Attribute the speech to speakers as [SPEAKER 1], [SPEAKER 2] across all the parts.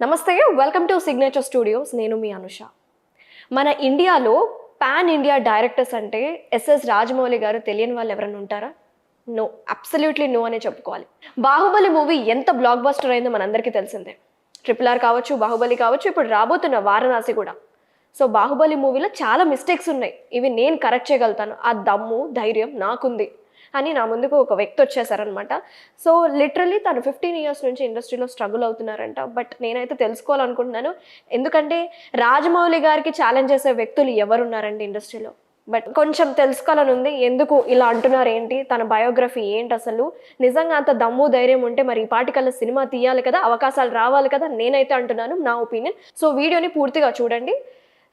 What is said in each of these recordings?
[SPEAKER 1] నమస్తే, welcome to signature studios. నేను మీ అనుష. మన ఇండియాలో పాన్ ఇండియా డైరెక్టర్స్ అంటే ఎస్ఎస్ రాజమౌళి గారు తెలియని వాళ్ళు ఎవరైనా ఉంటారా? నో, అబ్సల్యూట్లీ నో అనే చెప్పుకోవాలి. బాహుబలి మూవీ ఎంత బ్లాక్ బస్టర్ అయిందో మనందరికీ తెలిసిందే. RRR కావచ్చు, బాహుబలి కావచ్చు, ఇప్పుడు రాబోతున్న వారణాసి కూడా. సో బాహుబలి మూవీలో చాలా మిస్టేక్స్ ఉన్నాయి, ఇవి నేను కరెక్ట్ చేయగలుగుతాను, ఆ దమ్ము ధైర్యం నాకుంది అని నా ముందుకు ఒక వ్యక్తి వచ్చేసారనమాట. సో లిటరలీ తను 15 years నుంచి ఇండస్ట్రీలో స్ట్రగుల్ అవుతున్నారంట. బట్ నేనైతే తెలుసుకోవాలనుకుంటున్నాను, ఎందుకంటే రాజమౌళి గారికి ఛాలెంజ్ చేసే వ్యక్తులు ఎవరున్నారండి ఇండస్ట్రీలో. బట్ కొంచెం తెలుసుకోవాలని ఉంది, ఎందుకు ఇలా అంటున్నారు, ఏంటి తన బయోగ్రఫీ ఏంటి, అసలు నిజంగా అంత దమ్ము ధైర్యం ఉంటే మరి ఈ పాటికల్లా సినిమా తీయాలి కదా, అవకాశాలు రావాలి కదా, నేనైతే అంటున్నాను, నా ఒపీనియన్. సో వీడియోని పూర్తిగా చూడండి.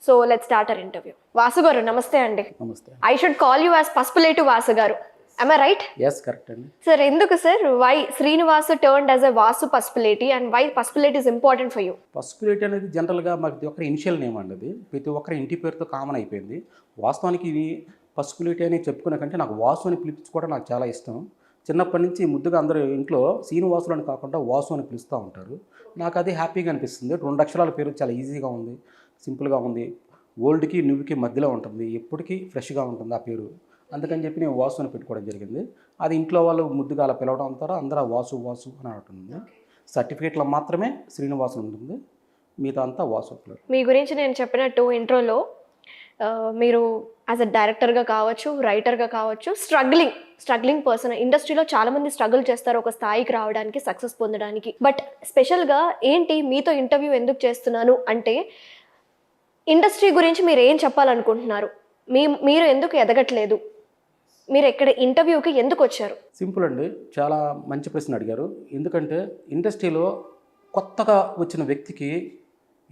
[SPEAKER 1] So let's start our interview. Vasu garu నమస్తే అండి.
[SPEAKER 2] నమస్తే.
[SPEAKER 1] I should call you as Pasupuleti Vasu garu. Am I right?
[SPEAKER 2] Yes, correct అండి.
[SPEAKER 1] సార్ ఎందుకు sir why Srinivas turned as a Vasu Pasupuleti and why Pasupuleti is important for you?
[SPEAKER 2] Pasupuleti అనేది జనరల్గా ప్రతి ఒక్కరి ఇనిషియల్ నేమ్ అండి. అది ప్రతి ఒక్కరి ఇంటి పేరుతో కామన్ అయిపోయింది. వాస్తవానికి ఇది పసుపులేటి అని చెప్పుకునే కంటే నాకు వాసు అని పిలిపించుకోవడం నాకు చాలా ఇష్టం. చిన్నప్పటి నుంచి ముద్దుగా అందరూ ఇంట్లో శ్రీనివాసులు అని కాకుండా వాసు అని పిలుస్తూ ఉంటారు. నాకు అది హ్యాపీగా అనిపిస్తుంది. 2 అక్షరాల పేరు చాలా ఈజీగా ఉంది, సింపుల్గా ఉంది, ఓల్డ్కి న్యూకి మధ్యలో ఉంటుంది, ఎప్పటికీ ఫ్రెష్గా ఉంటుంది ఆ పేరు. అందుకని చెప్పి నేను వాసు అని పెట్టుకోవడం జరిగింది. అది ఇంట్లో వాళ్ళు ముద్దుగా అలా పిలవడం అంటారు, అందరూ వాసు వాసు అని అంటుంది. సర్టిఫికేట్లో మాత్రమే శ్రీనివాసు ఉంటుంది, మిగతా అంతా వాసు.
[SPEAKER 1] మీ గురించి నేను చెప్పినట్టు ఇంట్రోలో మీరు యాజ్ అ డైరెక్టర్గా కావచ్చు, రైటర్గా కావచ్చు, స్ట్రగ్లింగ్ పర్సన్. ఇండస్ట్రీలో చాలామంది స్ట్రగుల్ చేస్తారు ఒక స్థాయికి రావడానికి, సక్సెస్ పొందడానికి. బట్ స్పెషల్గా ఏంటి మీతో ఇంటర్వ్యూ ఎందుకు చేస్తున్నాను అంటే, ఇండస్ట్రీ గురించి మీరు ఏం చెప్పాలనుకుంటున్నారు, మీరు ఎందుకు ఎదగట్లేదు, మీరు ఎక్కడ ఇంటర్వ్యూకి ఎందుకు వచ్చారు?
[SPEAKER 2] సింపుల్ అండి, చాలా మంచి ప్రశ్న అడిగారు. ఎందుకంటే ఇండస్ట్రీలో కొత్తగా వచ్చిన వ్యక్తికి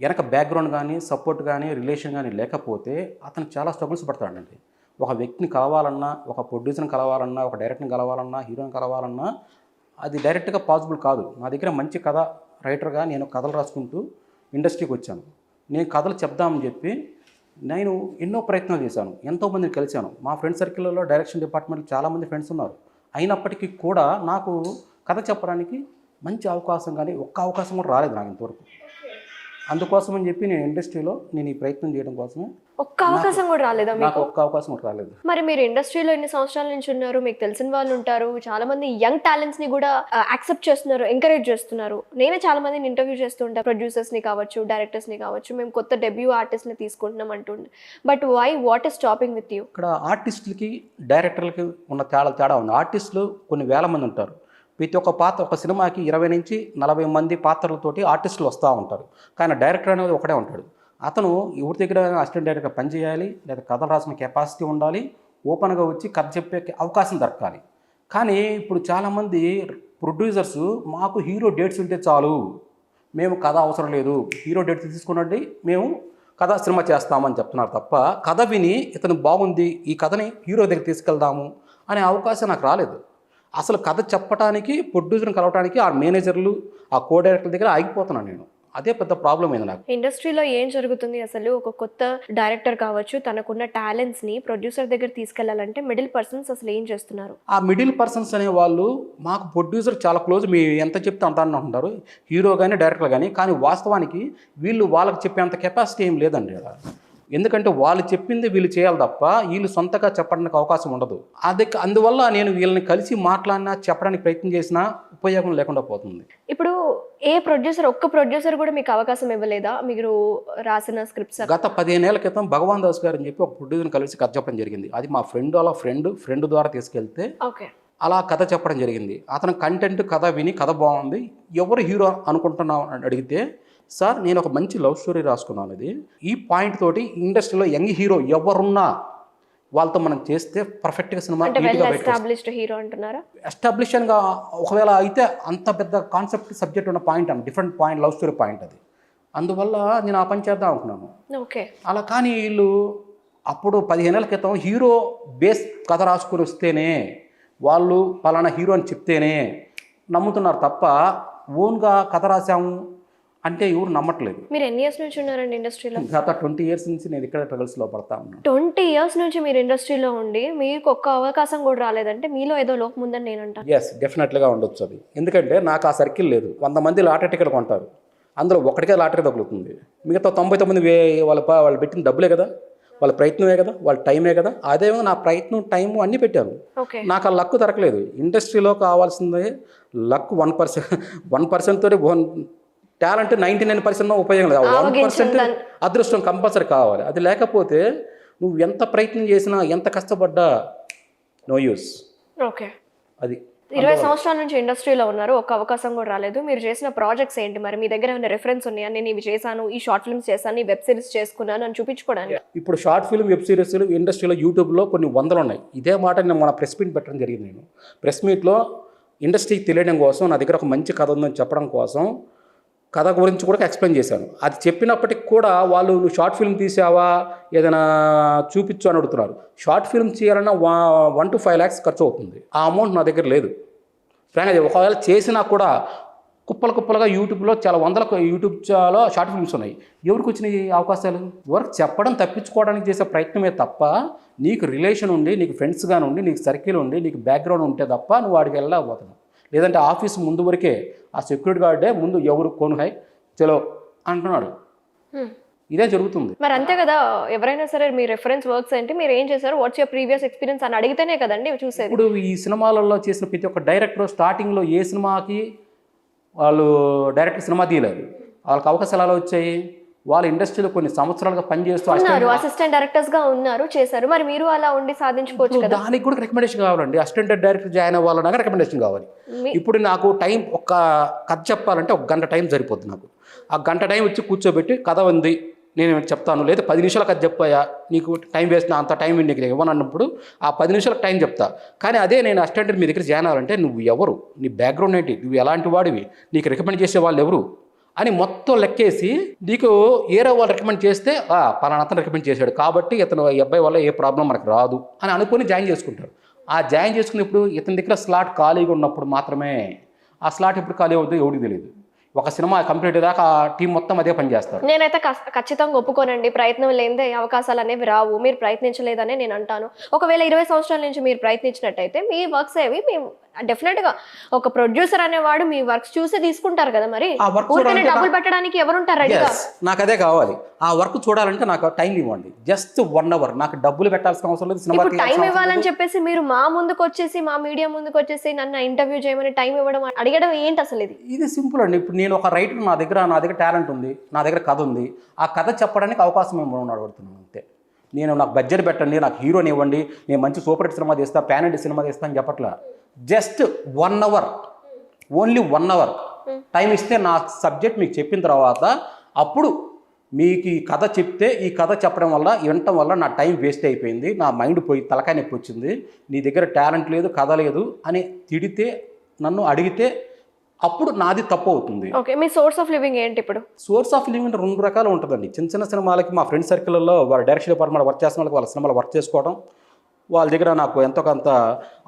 [SPEAKER 2] వెనక బ్యాక్గ్రౌండ్ కానీ, సపోర్ట్ కానీ, రిలేషన్ కానీ లేకపోతే అతను చాలా స్ట్రగుల్స్ పడతాడండి. ఒక వ్యక్తిని కలవాలన్నా, ఒక ప్రొడ్యూసర్ని కలవాలన్నా, ఒక డైరెక్టర్ని కలవాలన్నా, హీరోని కలవాలన్నా అది డైరెక్ట్గా పాసిబుల్ కాదు. నా దగ్గర మంచి కథ రైటర్గా నేను కథలు రాసుకుంటూ ఇండస్ట్రీకి వచ్చాను. నేను కథలు చెప్దామని చెప్పి నేను ఎన్నో ప్రయత్నాలు చేశాను, ఎంతోమందిని కలిశాను. మా ఫ్రెండ్ సర్కిల్లో డైరెక్షన్ డిపార్ట్మెంట్లో చాలామంది ఫ్రెండ్స్ ఉన్నారు. అయినప్పటికీ కూడా నాకు కథ చెప్పడానికి మంచి అవకాశం కానీ ఒక్క అవకాశం కూడా రాలేదు నాకు ఇంతవరకు. అందుకోసం అని చెప్పి నేను ఇండస్ట్రీలో ఈ ప్రయత్నం చేయడం కోసమే.
[SPEAKER 1] ఒక్క అవకాశం కూడా రాలేదా మీకు?
[SPEAKER 2] నాకు ఒక్క అవకాశం కూడా రాలేదు.
[SPEAKER 1] మరి మీరు ఇండస్ట్రీలో ఎన్ని సంవత్సరాల నుంచి ఉన్నారు, మీకు తెలిసిన వాళ్ళు ఉంటారు, చాలా మంది యంగ్ టాలెంట్స్ ని కూడా యాక్సెప్ట్ చేస్తున్నారు, ఎంకరేజ్ చేస్తున్నారు. నేనే చాలా మందిని ఇంటర్వ్యూ చేస్తూ ఉంటాను, ప్రొడ్యూసర్స్ ని కావచ్చు, డైరెక్టర్స్ ని కావచ్చు, మేము కొత్త డెబ్యూ ఆర్టిస్ట్ ని తీసుకుంటున్నాం అంటుండే. But why, what is stopping with you?
[SPEAKER 2] ఇక్కడ ఆర్టిస్టులకి డైరెక్టర్లకి ఉన్న తేడా ఉంది. ఆర్టిస్టులు కొన్ని వేల మంది ఉంటారు. ప్రతి ఒక్క పాత్ర, ఒక సినిమాకి 20 నుంచి 40 మంది పాత్రలతోటి ఆర్టిస్టులు వస్తూ ఉంటారు. కానీ డైరెక్టర్ అనేది ఒకటే ఉంటాడు. అతను ఎవరి దగ్గర అసిస్టెంట్ డైరెక్టర్గా పనిచేయాలి, లేదా కథలు రాసిన కెపాసిటీ ఉండాలి, ఓపెన్గా వచ్చి కథ చెప్పే అవకాశం దొరకాలి. కానీ ఇప్పుడు చాలామంది ప్రొడ్యూసర్స్ మాకు హీరో డేట్స్ ఉంటే చాలు, మేము కథ అవసరం లేదు, హీరో డేట్స్ తీసుకునండి, మేము కథ సినిమా చేస్తామని చెప్తున్నారు తప్ప, కథ విని ఇతను బాగుంది, ఈ కథని హీరో దగ్గర తీసుకెళ్దాము అనే అవకాశం నాకు రాలేదు. అసలు కథ చెప్పడానికి, ప్రొడ్యూసర్ని కలవడానికి ఆ మేనేజర్లు, ఆ కో డైరెక్టర్ దగ్గర ఆగిపోతున్నాను నేను. అదే పెద్ద ప్రాబ్లం అయింది నాకు.
[SPEAKER 1] ఇండస్ట్రీలో ఏం జరుగుతుంది అసలు, ఒక కొత్త డైరెక్టర్ కావచ్చు, తనకున్న టాలెంట్స్ని ప్రొడ్యూసర్ దగ్గర తీసుకెళ్లాలంటే మిడిల్ పర్సన్స్ అసలు ఏం చేస్తున్నారు?
[SPEAKER 2] ఆ మిడిల్ పర్సన్స్ అనే వాళ్ళు మాకు ప్రొడ్యూసర్ చాలా క్లోజ్, మీ ఎంత చెప్తే అంత అంటారు, హీరో కానీ డైరెక్టర్ కానీ వాస్తవానికి వీళ్ళు వాళ్ళకి చెప్పేంత కెపాసిటీ ఏం లేదండి. ఎందుకంటే వాళ్ళు చెప్పింది వీళ్ళు చేయాలి తప్ప వీళ్ళు సొంతగా చెప్పడానికి అవకాశం ఉండదు. అందువల్ల నేను వీళ్ళని కలిసి మాట్లాడినా, చెప్పడానికి ప్రయత్నం చేసినా ఉపయోగం లేకుండా పోతుంది.
[SPEAKER 1] ఇప్పుడు ఒక్క ప్రొడ్యూసర్ కూడా మీకు అవకాశం ఇవ్వలేదా మీరు రాసిన స్క్రిప్ట్స్?
[SPEAKER 2] గత 15 ఏళ్ల క్రితం భగవాన్ దాస్ గారు అని చెప్పి ఒక ప్రొడ్యూసర్ని కలిసి కథ చెప్పడం జరిగింది. అది మా ఫ్రెండ్ ద్వారా తీసుకెళ్తే అలా కథ చెప్పడం జరిగింది. అతను కంటెంట్ కథ విని కథ బాగుంది, ఎవరు హీరో అనుకుంటున్నావు అని అడిగితే, సార్ నేను ఒక మంచి లవ్ స్టోరీ రాసుకున్నాను, అది ఈ పాయింట్ తోటి ఇండస్ట్రీలో యంగ్ హీరో ఎవరున్నా వాళ్ళతో మనం చేస్తే పర్ఫెక్ట్గా సినిమా ఎస్టాబ్లిష్ గా ఒకవేళ అయితే అంత పెద్ద కాన్సెప్ట్ సబ్జెక్ట్ ఉన్న పాయింట్ అని different point, love story point అది. అందువల్ల నేను ఆ పని చేద్దాం అనుకున్నాను. అలా కానీ వీళ్ళు అప్పుడు 15 ఏళ్ల క్రితం హీరో బేస్ కథ రాసుకుని వస్తేనే, వాళ్ళు పలానా హీరో అని చెప్తేనే నమ్ముతున్నారు తప్ప ఓన్గా కథ రాసాము అంటే ఎవరు నమ్మట్లేదు.
[SPEAKER 1] మీరు ఎన్ని ఇయర్స్ నుంచి ఉన్నారండి ఇండస్ట్రీలో?
[SPEAKER 2] గత 20 years నుంచి నేను ఇక్కడ ట్రగల్స్లో పడతా ఉన్నాను.
[SPEAKER 1] 20 years నుంచి మీరు ఇండస్ట్రీలో ఉండి మీకు ఒక్క అవకాశం కూడా రాలేదంటే మీలో ఏదో లోపం ఉందని నేను అంటాను.
[SPEAKER 2] ఎస్, డెఫినెట్గా ఉండొచ్చు అది. ఎందుకంటే నాకు ఆ సర్కిల్ లేదు. 100 మంది లాటరీ టికెట్ కొంటారు, అందులో ఒకటికే లాటరీ తగులుతుంది. మిగతా 99 వాళ్ళు పెట్టిన డబ్బులే కదా, వాళ్ళ ప్రయత్నమే కదా, వాళ్ళ టైమే కదా. అదేమో నా ప్రయత్నం టైము అన్నీ పెట్టాను.
[SPEAKER 1] ఓకే.
[SPEAKER 2] నాకు ఆ లక్ దొరకలేదు. ఇండస్ట్రీలో కావాల్సింది లక్ 1% తోటి టాలెంట్ 99% ఉపయోగం లేదు. 1% అదృష్టం కంపల్సరీ కావాలి. అది లేకపోతే నువ్వు ఎంత ప్రయత్నం చేసినా ఎంత కష్టపడ్డా నో యూస్.
[SPEAKER 1] ఓకే.
[SPEAKER 2] అది
[SPEAKER 1] 20 సంవత్సరాల నుంచి ఇండస్ట్రీలో ఉన్నారు, ఒక్క అవకాశం కూడా రాలేదు. మీరు చేసిన ప్రాజెక్ట్స్ ఏంటి మరి? మీ దగ్గర ఏమైనా రెఫరెన్స్ ఉన్నాయా? నేను ఇవి చేశాను, ఈ షార్ట్ ఫిల్మ్స్ చేశాను, ఈ వెబ్ సిరీస్ చేసుకున్నాను అని చూపించుకోవడానికి.
[SPEAKER 2] ఇప్పుడు షార్ట్ ఫిల్మ్ వెబ్ సిరీస్లు ఇండస్ట్రీలో యూట్యూబ్లో కొన్ని వందలు ఉన్నాయి. ఇదే మాట నేను మన ప్రెస్ మీట్ పెట్టడం జరిగింది. నేను ప్రెస్ మీట్లో ఇండస్ట్రీకి తెలియడం కోసం, నా దగ్గర ఒక మంచి కథ ఉందని చెప్పడం కోసం కథ గురించి కూడా ఎక్స్ప్లెయిన్ చేశాను. అది చెప్పినప్పటికి కూడా వాళ్ళు నువ్వు షార్ట్ ఫిల్మ్ తీసావా, ఏదైనా చూపించు అని అడుగుతున్నారు. షార్ట్ ఫిల్మ్ చేయాలన్నా 1 to 5 lakhs ఖర్చు అవుతుంది. ఆ అమౌంట్ నా దగ్గర లేదు. ఫ్రాంక్గా ఒకవేళ చేసినా కూడా కుప్పలుగా యూట్యూబ్లో చాలా వందల యూట్యూబ్లో షార్ట్ ఫిల్మ్స్ ఉన్నాయి. ఎవరికి వచ్చినాయి అవకాశాలు? వర్క్ చెప్పడం తప్పించుకోవడానికి చేసే ప్రయత్నమే తప్ప, నీకు రిలేషన్ ఉండి, నీకు ఫ్రెండ్స్గా ఉండి, నీకు సర్కిల్ ఉండి, నీకు బ్యాక్గ్రౌండ్ ఉంటే తప్ప నువ్వు వాడికి వెళ్ళకపోతున్నావు. లేదంటే ఆఫీస్ ముందు వరకే ఆ సెక్యూరిటీ గార్డే ముందు ఎవరు కోను హై చలో అంటున్నాడు. ఇదే జరుగుతుంది.
[SPEAKER 1] మరి అంతే కదా, ఎవరైనా సరే మీ రెఫరెన్స్ వర్క్స్ ఏంటి, మీరు ఏం చేశారు, వాట్స్ యువర్ ప్రీవియస్ ఎక్స్పీరియన్స్ అని అడిగితేనే కదండి చూసేది.
[SPEAKER 2] ఇప్పుడు ఈ సినిమాలలో చేసిన ప్రతి ఒక్క డైరెక్టర్ స్టార్టింగ్లో ఏ సినిమాకి వాళ్ళు డైరెక్ట్ సినిమా తీయలేదు. వాళ్ళకి అవకాశాలు ఎలా వచ్చాయి? వాళ్ళ ఇండస్ట్రీలో కొన్ని సంవత్సరాలుగా పనిచేస్తూ
[SPEAKER 1] అసిస్టెంట్ డైరెక్టర్స్ గా ఉన్నారు, చేశారు. మరి మీరు అలా ఉండి సాధించుకోవచ్చు కదా.
[SPEAKER 2] దానికి కూడా రికమెండేషన్ కావాలండి. అసిస్టెంట్ డైరెక్టర్ జాయిన్ అవ్వాలన్నా రికమెండేషన్ కావాలి. ఇప్పుడు నాకు టైం ఒక కథ చెప్పాలంటే 1 గంట టైం సరిపోతుంది నాకు. ఆ గంట టైం వచ్చి కూర్చోబెట్టి కథ ఉంది నేను చెప్తాను, లేదా 10 నిమిషాల కథ చెప్పాయా, నీకు టైం వేసిన అంత టైం నీకు ఇవ్వను అన్నప్పుడు ఆ 10 నిమిషాలకు టైం చెప్తా. కానీ అదే నేను అసిస్టెంట్ మీ దగ్గర జాయిన్ అవ్వాలంటే నువ్వు ఎవరు, నీ బ్యాక్గ్రౌండ్ ఏంటి, నువ్వు ఎలాంటి వాడివి, నీకు రికమెండ్ చేసే వాళ్ళు ఎవరు అని మొత్తం లెక్కేసి నీకు ఏరో వాళ్ళు రికమెండ్ చేస్తే పలానా అతను రికమెండ్ చేశాడు కాబట్టి ఇతను ఈ అబ్బాయి వల్ల ఏ ప్రాబ్లం మనకు రాదు అని అనుకొని జాయిన్ చేసుకుంటారు. ఆ జాయిన్ చేసుకున్నప్పుడు ఇతని దగ్గర స్లాట్ ఖాళీగా ఉన్నప్పుడు మాత్రమే. ఆ స్లాట్ ఎప్పుడు ఖాళీ అవుతుందో ఎవరికి తెలియదు. ఒక సినిమా కంప్లీట్ దాకా ఆ టీం మొత్తం అదే పని చేస్తారు.
[SPEAKER 1] నేనైతే ఖచ్చితంగా ఒప్పుకోనండి, ప్రయత్నం లేనిదే అవకాశాలు అనేవి రావు. మీరు ప్రయత్నించలేదనే నేను అంటాను. ఒకవేళ 20 సంవత్సరాల నుంచి మీరు ప్రయత్నించినట్టయితే మీ వర్క్స్ ఏవి డెఫినెట్ గా ఒక ప్రొడ్యూసర్ అనేవాడు మీ వర్క్స్ చూసి తీసుకుంటారు కదా. మరి డబ్బులు పెట్టడానికి ఎవరుంటారు రెడీగా?
[SPEAKER 2] నాకు అదే కావాలి. ఆ వర్క్ చూడాలంటే నాకు టైం ఇవ్వండి, జస్ట్ 1 hour. నాకు డబ్బులు పెట్టాల్సిన అవసరం లేదు.
[SPEAKER 1] ఇప్పుడు టైం ఇవ్వాలని చెప్పేసి మీరు మా ముందుకు వచ్చేసి, మా మీడియా ముందుకు వచ్చేసి నన్ను ఇంటర్వ్యూ చేయమని టైం ఇవ్వడం, అడగడం ఏంటి అసలు? ఇది
[SPEAKER 2] సింపుల్ అండి. ఇప్పుడు నేను ఒక రైటర్, నా దగ్గర టాలెంట్ ఉంది, నా దగ్గర కథ ఉంది. ఆ కథ చెప్పడానికి అవకాశం ఏమో అడుగుతున్నాను అంతే. నాకు బడ్జెట్ పెట్టండి, నాకు హీరోని ఇవ్వండి, నేను మంచి సూపర్ హిట్ సినిమా తీస్తా, ప్యాన్ ఇండియా సినిమా తీస్తా అని చెప్పట్లా. Just 1 hour, only 1 hour time ఇస్తే నా సబ్జెక్ట్ మీకు చెప్పిన తర్వాత అప్పుడు మీకు ఈ కథ చెప్తే, ఈ కథ చెప్పడం వల్ల వినటం వల్ల నా టైం వేస్ట్ అయిపోయింది, నా మైండ్ పోయి తలకాయ నొప్పి వచ్చింది, నీ దగ్గర టాలెంట్ లేదు, కథ లేదు అని తిడితే, నన్ను అడిగితే అప్పుడు నాది తప్పు అవుతుంది.
[SPEAKER 1] Okay, me source of living ఏంటి? ఇప్పుడు
[SPEAKER 2] సోర్స్ ఆఫ్ లివింగ్ 2 రకాలు ఉంటుందండి. చిన్న సినిమాలకి మా ఫ్రెండ్ సర్కిల్లో వాళ్ళ డైరెక్షన్ డిపార్ట్మెంట్ వర్క్ చేసిన వాళ్ళకి వాళ్ళ సినిమాలు వర్క్ చేసుకోవడం, వాళ్ళ దగ్గర నాకు ఎంతో కొంత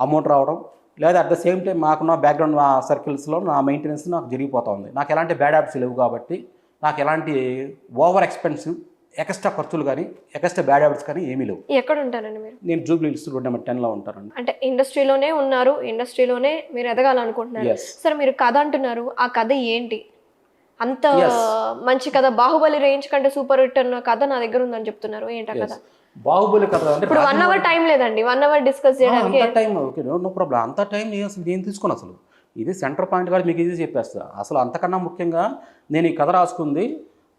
[SPEAKER 2] అమౌంట్ రావడం, లేదా అట్ ద సేమ్ టైం మాకున్న బ్యాక్గ్రౌండ్ సర్కిల్స్లో నా మెయింటెనెన్స్ నాకు జరిగిపోతూ ఉంది. నాకు ఎలాంటి బ్యాడ్ హ్యాబిట్స్ లేవు కాబట్టి నాకు ఎలాంటి ఓవర్ ఎక్స్పెన్సివ్ ఎక్స్ట్రా ఖర్చులు కానీ ఎక్స్ట్రా బ్యాడ్ హ్యాబిట్స్ కానీ ఏమీ లేవు.
[SPEAKER 1] ఎక్కడ ఉంటారండి మీరు?
[SPEAKER 2] నేను జూబ్లీ హిల్స్ రోడ్ నెంబర్ 10లో ఉంటానండి.
[SPEAKER 1] అంటే ఇండస్ట్రీలోనే ఉన్నారు, ఇండస్ట్రీలోనే మీరు ఎదగాలనుకుంటున్నారు. సరే, మీరు కథ అంటున్నారు, ఆ కథ ఏంటి? అంత మంచి కథ, బాహుబలి రేంజ్ కంటే సూపర్ హిట్ అన్న కథ నా దగ్గర ఉందని చెప్తున్నారు. ఏంటి కథ?
[SPEAKER 2] బాహుబలి కథ అంటే
[SPEAKER 1] ఇప్పుడు 1 hour టైం లేదండి, 1 hour డిస్కస్ చేయడానికి.
[SPEAKER 2] అంత టైం ఓకే, నో ప్రాబ్లం. అంత టైం నేను తీసుకుని అసలు ఇది సెంటర్ పాయింట్ కూడా మీకు ఇది చెప్పేస్తా. అసలు అంతకన్నా ముఖ్యంగా నేను ఈ కథ రాసుకుంది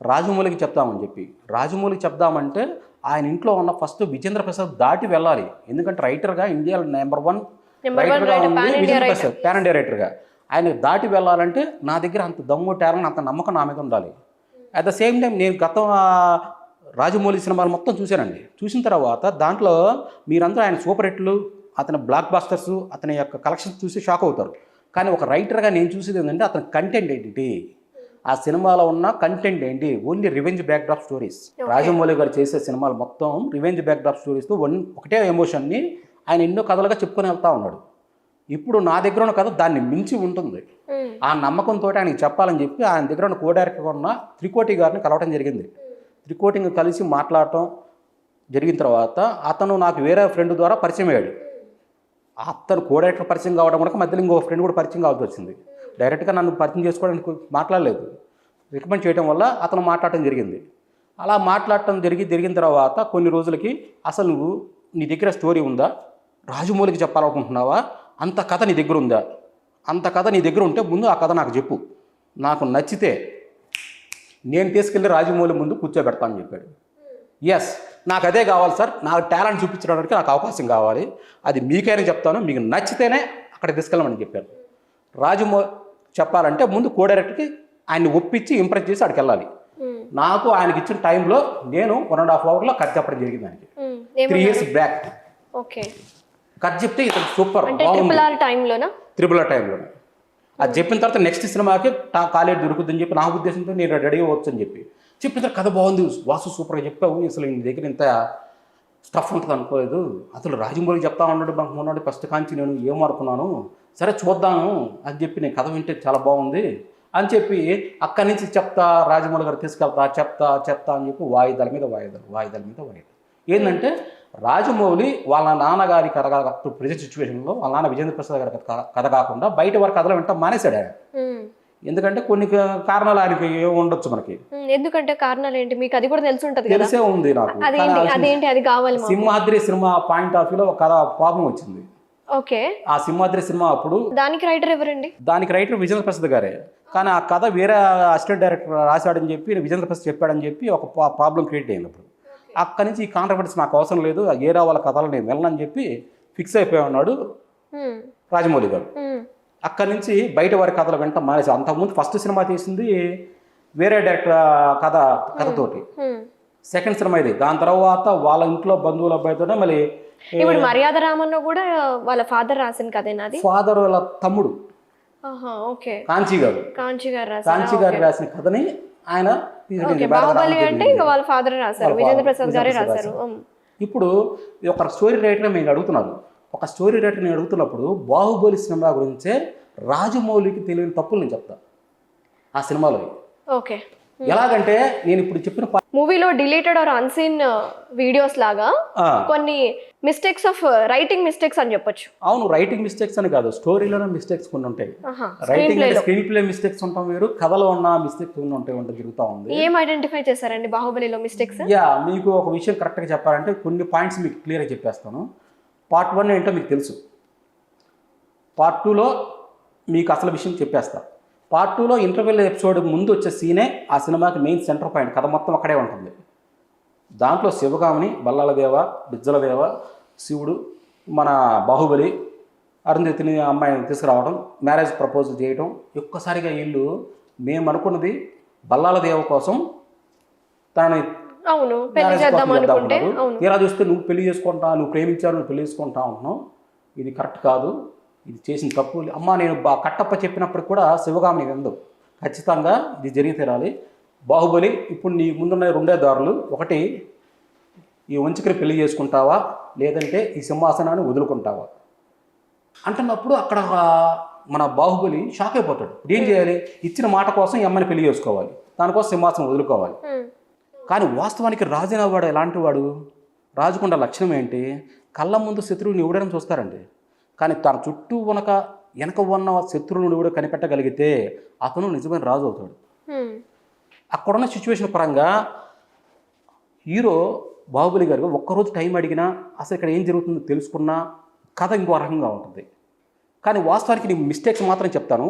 [SPEAKER 2] రాజమౌళికి చెప్దామని చెప్పి. రాజమౌళికి చెప్దామంటే ఆయన ఇంట్లో ఉన్న ఫస్ట్ విజేంద్ర ప్రసాద్ దాటి వెళ్ళాలి. ఎందుకంటే రైటర్గా ఇండియాలో నెంబర్ 1 రైటర్గా ఉంది విజేంద్ర ప్రసాద్, ప్యాన్ ఇండియా రైటర్గా. ఆయన దాటి వెళ్ళాలంటే నా దగ్గర అంత దమ్ము, టాలెంట్, అంత నమ్మకం నా మీద ఉండాలి. అట్ ద సేమ్ టైం నేను గతం రాజమౌళి సినిమాలు మొత్తం చూశానండి. చూసిన తర్వాత దాంట్లో మీరందరూ ఆయన సూపర్ హిట్లు, అతని బ్లాక్ బాస్టర్స్, అతని యొక్క కలెక్షన్స్ చూసి షాక్ అవుతారు. కానీ ఒక రైటర్గా నేను చూసేది ఏంటంటే అతని కంటెంట్ ఏంటి, ఆ సినిమాలో ఉన్న కంటెంట్ ఏంటి. Only revenge back drop stories. Rajamouli గారు చేసే సినిమాలు మొత్తం రివెంజ్ బ్యాక్ డ్రాప్ స్టోరీస్తో ఒకటే ఎమోషన్ని ఆయన ఎన్నో కథలుగా చెప్పుకొని వెళ్తూ ఉన్నాడు. ఇప్పుడు నా దగ్గర ఉన్న కథ దాన్ని మించి ఉంటుంది. ఆ నమ్మకంతో ఆయనకి చెప్పాలని చెప్పి ఆయన దగ్గర ఉన్న కో డైరెక్టర్గా ఉన్న త్రికోటి గారిని కలవటం జరిగింది. త్రికోటిని కలిసి మాట్లాడటం జరిగిన తర్వాత అతను నాకు వేరే ఫ్రెండ్ ద్వారా పరిచయం అయ్యాడు. అతను కో డైరెక్టర్ పరిచయం కావడం కూడా మధ్యలో ఇంకో ఫ్రెండ్ కూడా పరిచయం కావాల్సి వచ్చింది. డైరెక్ట్గా నన్ను పరిచయం చేసుకోవడానికి మాట్లాడలేదు. రికమెండ్ చేయడం వల్ల అతను మాట్లాడటం జరిగింది. అలా మాట్లాడటం జరిగిన తర్వాత కొన్ని రోజులకి అసలు నువ్వు నీ దగ్గర స్టోరీ ఉందా, రాజమౌళికి చెప్పాలనుకుంటున్నావా, అంత కథ నీ దగ్గర ఉందా, అంత కథ నీ దగ్గర ఉంటే ముందు ఆ కథ నాకు చెప్పు, నాకు నచ్చితే నేను తీసుకెళ్ళి రాజమౌళి ముందు కూర్చోబెడతానని చెప్పాడు. ఎస్, నాకు అదే కావాలి సార్, నాకు టాలెంట్ చూపించడానికి నాకు అవకాశం కావాలి, అది మీకైనా చెప్తాను, మీకు నచ్చితేనే అక్కడ తీసుకెళ్ళమని చెప్పారు. రాజమౌళి చెప్పాలంటే ముందు కో డైరెక్టర్కి ఆయన్ని ఒప్పించి ఇంప్రెస్ చేసి అక్కడికి వెళ్ళాలి. నాకు ఆయనకి ఇచ్చిన టైంలో నేను 1.5 అవర్లో కథ చెప్పడం జరిగింది ఆయనకి. 3 years బ్యాక్ కథ చెప్తే ఇతను సూపర్ బాగుంది. త్రిబుల్ ఆర్ టైంలోనే అది చెప్పిన తర్వాత నెక్స్ట్ సినిమాకి కాలేజ్ దొరుకుతుందని చెప్పి నా ఉద్దేశంతో నేను రెడీ అవ్వచ్చు అని చెప్పిన తర్వాత కథ బాగుంది, వాసు సూపర్గా చెప్పావు, అసలు నీ దగ్గర ఇంత స్టఫ్ ఉంటుంది అనుకోలేదు, అసలు రాజమౌళికి చెప్తా ఉన్నాడు మనకు మొన్నటి ఫస్ట్ కాంచి నేను ఏమనుకున్నాను, సరే చూద్దాను అని చెప్పి నేను కథ వింటే చాలా బాగుంది అని చెప్పి అక్కడి నుంచి చెప్తా రాజమౌళి గారు తీసుకెళ్తా చెప్తా అని చెప్పి వాయిదాల మీద వాయిదాలు ఏంటంటే రాజమౌళి వాళ్ళ నాన్నగారి కథ ప్రజెంట్ సిచ్యువేషన్లో వాళ్ళ నాన్న విజేంద్ర ప్రసాద్ గారి కథ కాకుండా బయట వారి కథలు వింటాం మానేశాడు ఆయన. ఎందుకంటే కొన్ని కారణాలు ఆయనకి ఉండొచ్చు మనకి.
[SPEAKER 1] ఎందుకంటే కారణాలు ఏంటి మీకు అది కూడా తెలిసి ఉంటుంది,
[SPEAKER 2] తెలిసే ఉంది నాకు.
[SPEAKER 1] అది కావాలి.
[SPEAKER 2] సింహాద్రి సినిమా పాయింట్ ఆఫ్ వ్యూలో ఒక కథ ప్రాబ్లం వచ్చింది.
[SPEAKER 1] ఓకే,
[SPEAKER 2] ఆ సింహాద్రి సినిమా అప్పుడు
[SPEAKER 1] దానికి రైటర్ ఎవరండి?
[SPEAKER 2] దానికి రైటర్ విజేంద్ర ప్రసాద్ గారే, కానీ ఆ కథ వేరే అసిస్టెంట్ డైరెక్టర్ రాశాడని చెప్పి విజేంద్ర ప్రసాద్ చెప్పాడని చెప్పి ఒక ప్రాబ్లం క్రియేట్ అయింది. అప్పుడు అక్కడి నుంచి ఈ కాంట్రవర్సీ నాకు అవసరం లేదు, ఏరా వాళ్ళ కథలు నేను వెళ్ళనని చెప్పి ఫిక్స్ అయిపోయి ఉన్నాడు రాజమౌళి గారు. అక్కడి నుంచి బయట వారి కథలు వెంట మానేసి, అంతకుముందు ఫస్ట్ సినిమా తీసింది వేరే డైరెక్టర్ కథతోటి, సెకండ్ సినిమా ఇది. దాని తర్వాత వాళ్ళ ఇంట్లో బంధువుల అబ్బాయితోనే మళ్ళీ
[SPEAKER 1] ఇప్పుడు మర్యాద రామన్న కూడా వాళ్ళ ఫాదర్ రాసిన కథేనా అది?
[SPEAKER 2] ఫాదర్ వాళ్ళ తమ్ముడు కాంచీ గారు రాసిన కథని ఆయన
[SPEAKER 1] బాహుబలి అంటే ఇంకా వాళ్ళ ఫాదర్ రాశారు, విజేంద్ర ప్రసాద్ గారే రాశారు.
[SPEAKER 2] ఇప్పుడు ఒక స్టోరీ రైటర్ మేము అడుగుతున్నారు, ఒక స్టోరీ రైటర్ నేను అడుగుతున్నప్పుడు బాహుబలి సినిమా గురించే రాజమౌళికి తెలియని తప్పులు నేను చెప్తా ఆ సినిమాలో.
[SPEAKER 1] ఓకే,
[SPEAKER 2] ఎలాగంటే నేను ఇప్పుడు చెప్పిన
[SPEAKER 1] మూవీలో డిలీటెడ్ ఆర్ అన్సీన్ వీడియోస్ లాగా కొన్ని మిస్టేక్స్ ఆఫ్ రైటింగ్ మిస్టేక్స్ అని చెప్పొచ్చు.
[SPEAKER 2] అవును, రైటింగ్ మిస్టేక్స్ అని కాదు, స్టోరీలోనే మిస్టేక్స్ కొన్ని ఉంటాయి. రైటింగ్ స్క్రీన్ ప్లే మిస్టేక్స్ ఉంటాం వేరు, కథలో ఉన్న మిస్టేక్స్ ఉంటాయి జరుగుతూ ఉంది.
[SPEAKER 1] ఏం ఐడెంటిఫై చేశారండి బాహుబలిలో మిస్టేక్స్?
[SPEAKER 2] మీకు ఒక విషయం కరెక్ట్గా చెప్పాలంటే కొన్ని పాయింట్స్ మీకు క్లియర్గా చెప్పేస్తాను. పార్ట్ 1 ఏంటో మీకు తెలుసు, పార్ట్ 2లో మీకు అసలు విషయం చెప్పేస్తా. పార్ట్ 2లో ఇంటర్వెల్ ఎపిసోడ్ ముందు వచ్చే సీనే ఆ సినిమాకి మెయిన్ సెంటర్ పాయింట్, కథ మొత్తం అక్కడే ఉంటుంది. దాంట్లో శివగామిని, బల్లాలదేవ, బిజ్జలదేవ, శివుడు, మన బాహుబలి, అరుంధతిని అమ్మాయిని తీసుకురావడం, మ్యారేజ్ ప్రపోజల్ చేయడం, ఒక్కసారిగా వీళ్ళు మేము అనుకున్నది బల్లాలదేవ కోసం తనని ఇలా చూస్తే నువ్వు పెళ్లి చేసుకుంటా, నువ్వు ప్రేమించావు, నువ్వు పెళ్లి చేసుకుంటా ఉంటున్నావు, ఇది కరెక్ట్ కాదు, ఇది చేసిన తప్పు. అమ్మ నేను కట్టప్ప చెప్పినప్పుడు కూడా శివగామిని ఎందు ఖచ్చితంగా ఇది జరిగి తీరాలి. బాహుబలి ఇప్పుడు నీ ముందున్న 2 దారులు, ఒకటి ఈ వంచుకని పెళ్లి చేసుకుంటావా, లేదంటే ఈ సింహాసనాన్ని వదులుకుంటావా అంటున్నప్పుడు అక్కడ మన బాహుబలి షాక్ అయిపోతాడు. ఏం చేయాలి, ఇచ్చిన మాట కోసం ఈ అమ్మని పెళ్లి చేసుకోవాలి, దానికోసం సింహాసనం వదులుకోవాలి. కానీ వాస్తవానికి రాజు అనేవాడు ఎలాంటి వాడు, రాజుకుండ లక్షణం ఏంటి, కళ్ళ ముందు శత్రువుని ఎవడైనా చూస్తారండి, కానీ తన చుట్టూ వెనక ఉన్న శత్రువులను కూడా కనిపెట్టగలిగితే అతను నిజమైన రాజు అవుతాడు. అక్కడున్న సిచ్యువేషన్ పరంగా హీరో బాహుబలి గారు ఒక్కరోజు టైం అడిగినా అసలు ఇక్కడ ఏం జరుగుతుందో తెలుసుకున్నా కథ ఇంకో రకంగా ఉంటుంది. కానీ వాస్తవానికి నీకు మిస్టేక్స్ మాత్రం చెప్తాను.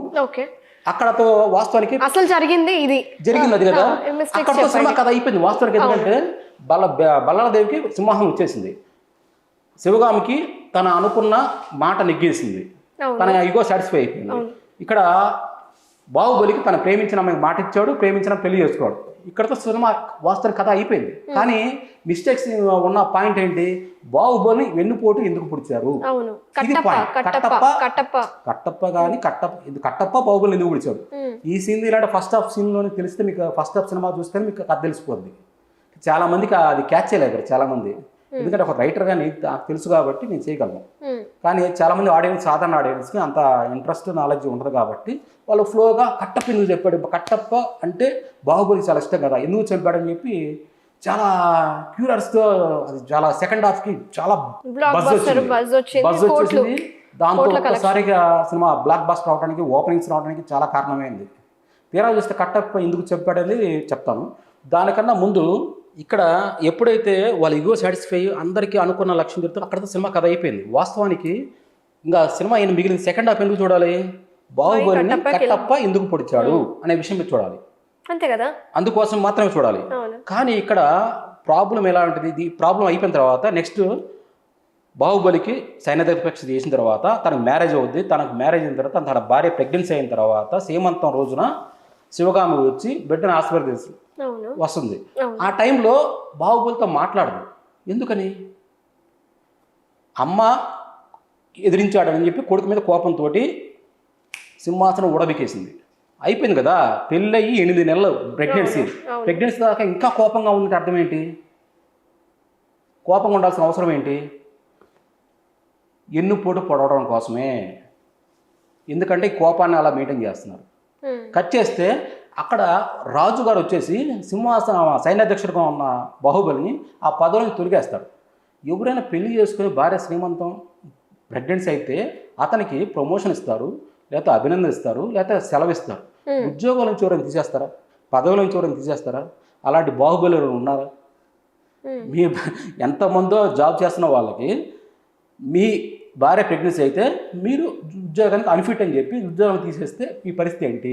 [SPEAKER 2] అక్కడతో వాస్తవానికి
[SPEAKER 1] అసలు జరిగింది
[SPEAKER 2] అది కదా, అక్కడతో సినిమా కథ అయిపోయింది వాస్తవానికి. ఎందుకంటే బల్లాలదేవికి సింహాసనం వచ్చేసింది, శివగామికి తన అనుకున్న మాట నెగ్గేసింది, తన ఈగో సాటిస్ఫై అయిపోయింది. ఇక్కడ బాహుబలికి తన ప్రేమించిన అమ్మాయికి మాట ఇచ్చాడు, ప్రేమించిన పెళ్లి చేసుకోడు. ఇక్కడతో సినిమా వాస్తవ కథ అయిపోయింది. కానీ మిస్టేక్స్ ఉన్న పాయింట్ ఏంటి, బాహుబలి వెన్నుపోటు ఎందుకు పుడిచారు, ఇది పాయింట్. కట్టప్ప కానీ కట్టప్ప బాహుబలి ఎందుకు పుడిచాడు, ఈ సీన్ ఇలాంటి ఫస్ట్ హాఫ్ సీన్లోనే తెలిస్తే మీకు, ఫస్ట్ హాఫ్ సినిమా చూస్తే మీకు కథ తెలిసిపోద్ది. చాలా మందికి అది క్యాచ్ చేయలేరు చాలా మంది, ఎందుకంటే ఒక రైటర్గా నాకు తెలుసు కాబట్టి నేను చేయగలను. కానీ చాలామంది ఆడియన్స్, సాధారణ ఆడియన్స్కి అంత ఇంట్రెస్ట్ నాలెడ్జ్ ఉండదు కాబట్టి వాళ్ళు ఫ్లోగా కట్టప్ప ఎందుకు చెప్పాడు, కట్టప్ప అంటే బాహుబలి చాలా ఇష్టం కదా, ఎందుకు చెప్పాడని చెప్పి చాలా క్యూరియస్తో, అది చాలా సెకండ్ హాఫ్కి చాలా బజ్ వచ్చింది. దాంతో ఒక్కసారిగా సినిమా బ్లాక్ బస్టర్ అవడానికి, ఓపెనింగ్స్ రావడానికి చాలా కారణమైంది. తీరా చూస్తే కట్టప్ప ఎందుకు చెప్పాడనేది చెప్తాను. దానికన్నా ముందు ఇక్కడ ఎప్పుడైతే వాళ్ళ ఇగో సాటిస్ఫై అందరికీ అనుకున్న లక్ష్యం చెప్తారో అక్కడితో సినిమా కథ అయిపోయింది. వాస్తవానికి ఇంకా సినిమా అయిన మిగిలిన సెకండ్ హాఫ్ ఎందుకు చూడాలి? బాహుబలిని కట్టప్ప ఎందుకు పొడిచాడు అనే విషయం మీద చూడాలి,
[SPEAKER 1] అంతే కదా,
[SPEAKER 2] అందుకోసం మాత్రమే చూడాలి. కానీ ఇక్కడ ప్రాబ్లం ఎలా ఉంటుంది, ఇది ప్రాబ్లం అయిపోయిన తర్వాత నెక్స్ట్ బాహుబలికి సైన్యాధ్యక్ష చేసిన తర్వాత తనకు మ్యారేజ్ అవుద్ది. తనకు మ్యారేజ్ అయిన తర్వాత తన భార్య ప్రెగ్నెన్సీ అయిన తర్వాత సీమంతం రోజున శివగామి వచ్చి బిడ్డను ఆశీర్వదించి వస్తుంది. ఆ టైంలో బాహుబలితో మాట్లాడదు. ఎందుకని? అమ్మ ఎదిరించాడని చెప్పి కొడుకు మీద కోపంతో సింహాసనం ఉడబికేసింది. అయిపోయింది కదా, పెళ్ళయి 8 నెలలు ప్రెగ్నెన్సీ దాకా ఇంకా కోపంగా ఉందంటే అర్థం ఏంటి? కోపంగా ఉండాల్సిన అవసరం ఏంటి? ఎన్నుపోటు పొడవడం కోసమే. ఎందుకంటే ఈ కోపాన్ని అలా మెయింటైన్ చేస్తున్నారు. కట్ చేస్తే అక్కడ రాజుగారు వచ్చేసి సైన్యాధ్యక్షుడిగా ఉన్న బాహుబలిని ఆ పదవిని తొలగేస్తాడు. ఎవరైనా పెళ్లి చేసుకుని భార్య శ్రీమంతం ప్రెగ్నెన్సీ అయితే అతనికి ప్రమోషన్ ఇస్తారు, లేకపోతే అభినందిస్తారు, లేకపోతే సెలవు ఇస్తారు. ఉద్యోగాల నుంచి ఎవరైనా తీసేస్తారా? పదవుల నుంచి ఎవరైనా తీసేస్తారా? అలాంటి బాహుబలి ఉన్నారా? మీ ఎంతమందో జాబ్ చేస్తున్న వాళ్ళకి మీ భార్య ప్రెగ్నెన్సీ అయితే మీరు ఉద్యోగానికి అన్ఫిట్ అని చెప్పి ఉద్యోగం తీసేస్తే ఈ పరిస్థితి ఏంటి?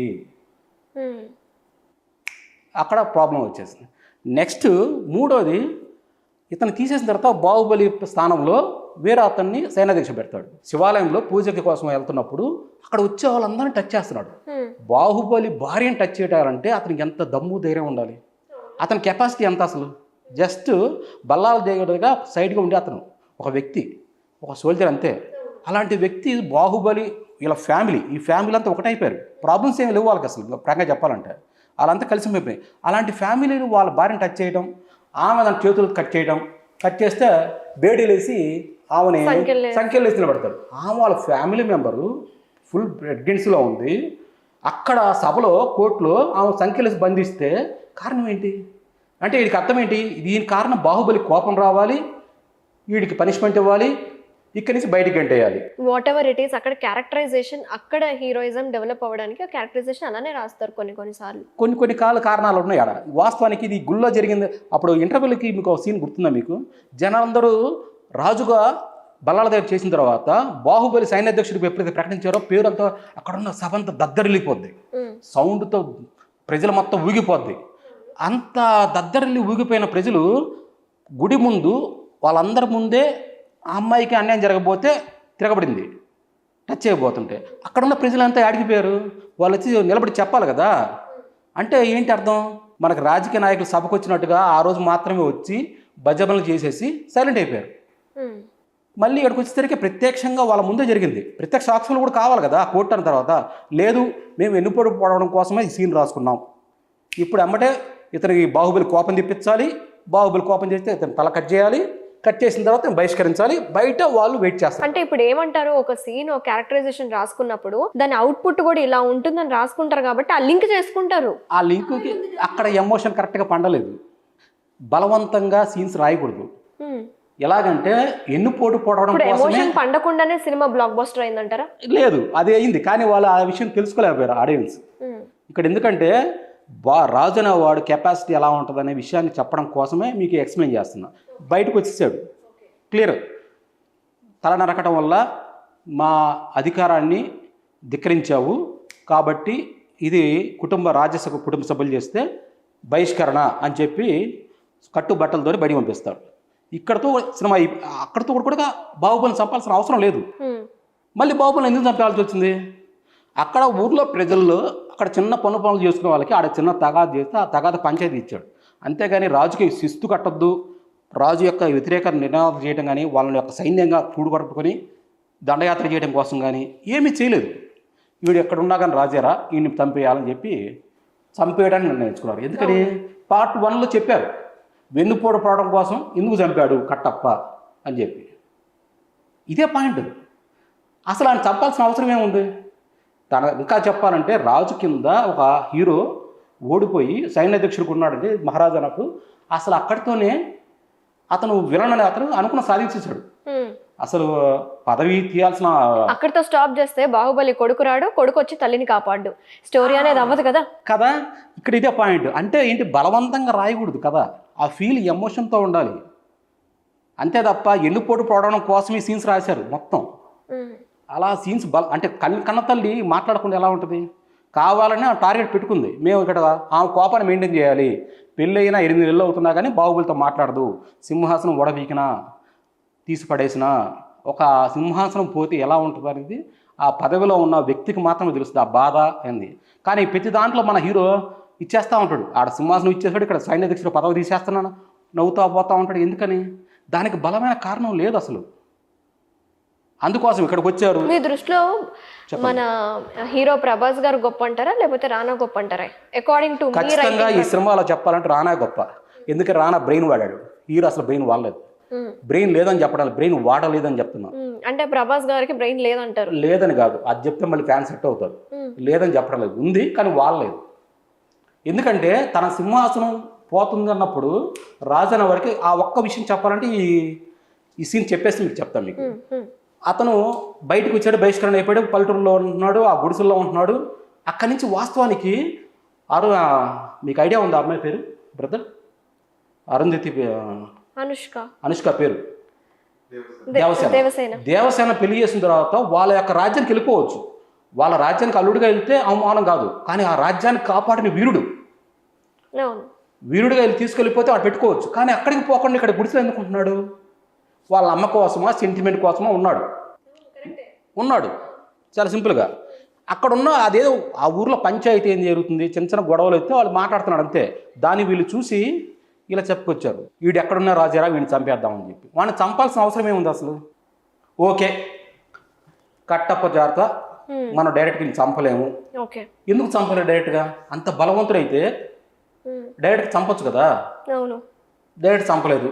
[SPEAKER 2] అక్కడ ప్రాబ్లం వచ్చేసింది. నెక్స్ట్ మూడోది, ఇతను తీసేసిన తర్వాత బాహుబలి స్థానంలో వేరే అతన్ని సైన్యాధ్యక్ష పెడతాడు. శివాలయంలో పూజకి కోసం వెళ్తున్నప్పుడు అక్కడ వచ్చే వాళ్ళందరినీ టచ్ చేస్తున్నాడు. బాహుబలి భార్యను టచ్ చేయడాలంటే అతనికి ఎంత దమ్ము ధైర్యం ఉండాలి? అతని కెపాసిటీ ఎంత అసలు? జస్ట్ బల్లాల దగ్గరగా సైడ్గా ఉండే అతను ఒక వ్యక్తి, ఒక సోల్జర్ అంతే. అలాంటి వ్యక్తి బాహుబలి వీళ్ళ ఫ్యామిలీ, ఈ ఫ్యామిలీ అంతా ఒకటైపోయారు. ప్రాబ్లమ్స్ ఏమి లేవు వాళ్ళకి అసలు ప్రాంగా చెప్పాలంటే. వాళ్ళంతా కలిసి అయిపోయాయి. అలాంటి ఫ్యామిలీలు వాళ్ళ భార్యను టచ్ చేయడం, ఆమె దాని చేతులు కట్ చేయడం, కట్ చేస్తే బేడీలేసి ఆమెని సంఖ్యలు వేసి నిలబడతారు. ఆమె వాళ్ళ ఫ్యామిలీ మెంబరు ఫుల్ ప్రెగ్నెన్సీలో ఉంది. అక్కడ సభలో కోర్టులో ఆమె సంఖ్యలేసి బంధిస్తే కారణం ఏంటి? అంటే వీడికి అర్థం ఏంటి? దీని కారణం బాహుబలి కోపం రావాలి, వీడికి పనిష్మెంట్ ఇవ్వాలి, ఇక్కడి నుంచి బయటికి గంటేయాలి.
[SPEAKER 1] వాట్ ఎవర్ ఇట్ ఈస్, అక్కడ క్యారెక్టరైజేషన్, అక్కడ హీరోయిజం డెవలప్ అవ్వడానికి ఆ క్యారెక్టరైజేషన్ అలానే రాస్తారు కొన్నిసార్లు. కొన్ని కారణాలు ఉన్నాయి ఆడ. వాస్తవానికి ఇది గుళ్ళో జరిగింది. అప్పుడు ఇంటర్వ్యూలకి మీకు ఒక సీన్ గుర్తుందా మీకు? జనాలందరూ రాజుగా బల్లాల దగ్గర చేసిన తర్వాత బాహుబలి సైన్యాధ్యక్షుడికి ఎప్పుడైతే ప్రకటించారో పేరంతా అక్కడున్న సభ అంతా దద్దరిల్లిపోద్ది, సౌండ్తో ప్రజలు మొత్తం ఊగిపోద్ది. అంత దద్దరిల్లి ఊగిపోయిన ప్రజలు గుడి ముందు వాళ్ళందరి ముందే ఆ అమ్మాయికి అన్యాయం జరగబోతే తిరగబడింది, టచ్ చేయబోతుంటే అక్కడున్న ప్రజలంతా ఆడిగిపోయారు. వాళ్ళు వచ్చి నిలబడి చెప్పాలి కదా. అంటే ఏంటి అర్థం? మనకు రాజకీయ నాయకులు సభకు వచ్చినట్టుగా ఆ రోజు మాత్రమే వచ్చి భజనలు చేసేసి సైలెంట్ అయిపోయారు. మళ్ళీ ఇక్కడికి వచ్చేసరికి ప్రత్యక్షంగా వాళ్ళ ముందే జరిగింది. ప్రత్యక్ష సాక్షులు కూడా కావాలి కదా కోర్టు అన్న తర్వాత. లేదు, మేము ఎన్నుపోటు పోవడం కోసమే ఈ సీన్ రాసుకున్నాం. ఇప్పుడు అమ్మటే ఇతనికి బాహుబలి కోపం తెప్పించాలి, బాహుబలి కోపం చేస్తే ఇతను తల కట్ చేయాలి, కట్ చేసిన తర్వాత బహిష్కరించాలి, బయట వాళ్ళు వెయిట్ చేస్తారు. అంటే ఇప్పుడు ఏమంటారు, ఒక సీన్ ఒక క్యారెక్టరైజేషన్ రాసుకున్నప్పుడు దాని అవుట్పుట్ కూడా ఇలా ఉంటుందని రాసుకుంటారు కాబట్టి ఆ లింక్ చేసుకుంటారు.
[SPEAKER 2] ఆ లింక్కి అక్కడ ఎమోషన్ కరెక్ట్గా పండలేదు. బలవంతంగా సీన్స్ రాయకూడదు. ఎలాగంటే ఎన్నుపోటు పోవడం కోసమే
[SPEAKER 1] పండకుండానే సినిమా బ్లాక్ బస్టర్ అయిందంటారా?
[SPEAKER 2] లేదు, అది అయింది. కానీ వాళ్ళు ఆ విషయం తెలుసుకోలేకపోయారు ఆడియన్స్. ఇక్కడ ఎందుకంటే రాజు అనేవాడు కెపాసిటీ ఎలా ఉంటుంది అనే విషయాన్ని చెప్పడం కోసమే మీకు ఎక్స్ప్లెయిన్ చేస్తున్నా. బయటకు వచ్చేసాడు క్లియర్. తల నరకటం వల్ల మా అధికారాన్ని ధిక్కరించావు కాబట్టి ఇది రాజ్యసభ కుటుంబ సభ్యులు చేస్తే బహిష్కరణ అని చెప్పి కట్టుబట్టలతో బయట పంపిస్తాడు. ఇక్కడతో సినిమా అక్కడితో కూడా బాహుబలిని చంపాల్సిన అవసరం లేదు. మళ్ళీ బాహుబలిని ఎందుకు చంపాల్సి వచ్చింది? అక్కడ ఊర్లో ప్రజల్లో అక్కడ చిన్న పనులు చేసుకునే వాళ్ళకి ఆడ చిన్న తగాద చేస్తే ఆ తగాద పంచాయతీ ఇచ్చాడు. అంతేగాని రాజుకి శిస్తు కట్టద్దు, రాజు యొక్క వ్యతిరేక నిర్ణయాలు చేయడం కానీ, వాళ్ళని యొక్క సైన్యంగా కూడుగొట్టుకొని దండయాత్ర చేయడం కోసం కానీ ఏమీ చేయలేదు. వీడు ఎక్కడ ఉన్నా కానీ రాజారా వీడిని చంపేయాలని చెప్పి చంపేయడానికి నిర్ణయించుకున్నారు. ఎందుకని పార్ట్ 1లో చెప్పారు, వెన్నుపోటు పడడం కోసం ఎందుకు చంపాడు కట్టప్ప అని చెప్పి. ఇదే పాయింట్. అసలు ఆయన చంపాల్సిన అవసరం ఏముంది? ఇంకా చెప్పాలంటే రాజు కింద ఒక హీరో ఓడిపోయి సైన్యాధ్యక్షుడికి ఉన్నాడంటే మహారాజు అన్నప్పుడు అసలు అక్కడితోనే అతను విలన్ అనే అతను అనుకున్న సాధించేశాడు. అసలు పదవి తీయాల్సిన
[SPEAKER 1] అక్కడితో స్టాప్ చేస్తే బాహుబలి కొడుకు రాడు, కొడుకు వచ్చి తల్లిని కాపాడు, స్టోరీ అనేది అవ్వదు కదా.
[SPEAKER 2] కదా, ఇక్కడ ఇదే పాయింట్. అంటే ఏంటి, బలవంతంగా రాయకూడదు కదా, ఆ ఫీల్ ఎమోషన్తో ఉండాలి అంతే తప్ప ఎన్నుపోటు పోవడం కోసం ఈ సీన్స్ రాశారు మొత్తం. అలా సీన్స్ అంటే కన్న తల్లి మాట్లాడకుండా ఎలా ఉంటుంది, కావాలని ఆ టార్గెట్ పెట్టుకుంది. మేము ఇక్కడ ఆ కోపాన్ని మెయింటైన్ చేయాలి, పెళ్ళి అయినా 8 నెలలు అవుతున్నా కానీ బాహుబలితో మాట్లాడదు, సింహాసనం వడబీకినా తీసి పడేసిన ఒక సింహాసనం పోతే ఎలా ఉంటుంది అనేది ఆ పదవిలో ఉన్న వ్యక్తికి మాత్రమే తెలుస్తుంది ఆ బాధ ఏంది. కానీ ప్రతి దాంట్లో మన హీరో ఇచ్చేస్తూ ఉంటాడు, ఆడ సింహాసనం ఇచ్చేసాడు, ఇక్కడ సైన్యాధ్యక్షుడు పదవి తీసేస్తున్నాను నవ్వుతూ పోతూ ఉంటాడు. ఎందుకని, దానికి బలమైన కారణం లేదు అసలు. అందుకోసం ఇక్కడికి వచ్చారు.
[SPEAKER 1] మీ దృష్టిలో మన హీరో ప్రభాస్ గారు గొప్ప అంటారా లేకపోతే రానా గొప్ప అంటారా? అకార్డింగ్ టు
[SPEAKER 2] ఖచ్చితంగా ఈ సినిమాలో చెప్పాలంటే రానా గొప్ప. ఎందుకంటే రానా బ్రెయిన్ వాడాడు, హీరో అసలు బ్రెయిన్ వాడలేదు. బ్రెయిన్ లేదని చెప్పడానికి, బ్రెయిన్ వాడలేదని చెప్తున్నా.
[SPEAKER 1] అంటే ప్రభాస్ గారికి బ్రెయిన్ లేదంటారు?
[SPEAKER 2] లేదని కాదు, అది చెప్తే మళ్ళీ ఫ్యాన్స్ సెట్ అవుతారు. లేదని చెప్పడం లేదు, ఉంది కానీ వాడలేదు. ఎందుకంటే తన సింహాసనం పోతుంది అన్నప్పుడు రాజన్న వారికి ఆ ఒక్క విషయం చెప్పాలంటే ఈ సీన్ చెప్పేసి మీకు చెప్తాను మీకు. అతను బయటకు వచ్చాడు, బహిష్కరణ అయిపోయాడు, పల్లెటూరులో ఉంటున్నాడు, ఆ గుడిసెల్లో ఉంటున్నాడు. అక్కడి నుంచి వాస్తవానికి మీకు ఐడియా ఉంది అమ్మాయి పేరు బ్రదర్? అరుంధతి, అనుష్క పేరు దేవసేన పెళ్లి చేసిన తర్వాత వాళ్ళ యొక్క రాజ్యానికి వెళ్ళిపోవచ్చు. వాళ్ళ రాజ్యానికి అల్లుడిగా వెళ్తే అవమానం కాదు, కానీ ఆ రాజ్యాన్ని కాపాడిన వీరుడుగా వెళ్ళి తీసుకెళ్ళిపోతే వాడు పెట్టుకోవచ్చు. కానీ అక్కడికి పోకుండా ఇక్కడ గుడిసెలు ఎందుకుంటున్నాడు? వాళ్ళ అమ్మ కోసమా, సెంటిమెంట్ కోసమా ఉన్నాడు చాలా సింపుల్గా. అక్కడ ఉన్న అదేదో ఆ ఊర్లో పంచాయతీ ఏం జరుగుతుంది, చిన్న చిన్న గొడవలు అయితే వాళ్ళు మాట్లాడుతున్నాడు అంతే. దాన్ని వీళ్ళు చూసి ఇలా చెప్పుకొచ్చారు, వీడు ఎక్కడున్నా రాజారా వీడిని చంపేద్దామని చెప్పి. వాడిని చంపాల్సిన అవసరం ఏముంది అసలు? ఓకే, కట్టప్ప జాగ్రత్త, మనం డైరెక్ట్గా వీళ్ళు చంపలేము. ఎందుకు చంపలేము డైరెక్ట్గా? అంత బలవంతుడైతే డైరెక్ట్ చంపొచ్చు కదా. డైరెక్ట్ చంపలేదు,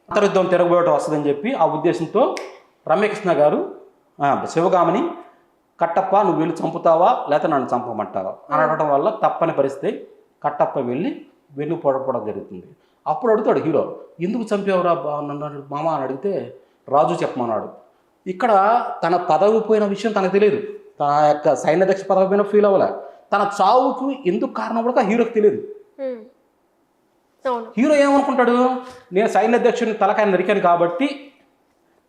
[SPEAKER 2] అంతర్యుద్ధం తిరగబోయటం వస్తుందని చెప్పి ఆ ఉద్దేశంతో రమ్యకృష్ణ గారు శివగామిని, కట్టప్ప నువ్వు వెళ్ళి చంపుతావా లేకపోతే నన్ను చంపమంటావా అని అడగడం వల్ల తప్పని పరిస్థితి కట్టప్ప వెళ్ళి వెన్ను పొడపడం జరుగుతుంది. అప్పుడు అడుగుతాడు హీరో, ఎందుకు చంపేవరా నన్ను మామ అని అడిగితే రాజు చెప్పమన్నాడు. ఇక్కడ తన పదవి పోయిన విషయం తనకు తెలియదు, తన యొక్క సైన్యాధ్యక్ష పదవి పోయిన ఫీల్ అవ్వలే, తన చావుకు ఎందుకు కారణం కూడా హీరోకి తెలియదు. హీరో ఏమనుకుంటాడు, నేను సైన్యాధ్యక్షుడిని తలకాయ నరికాను కాబట్టి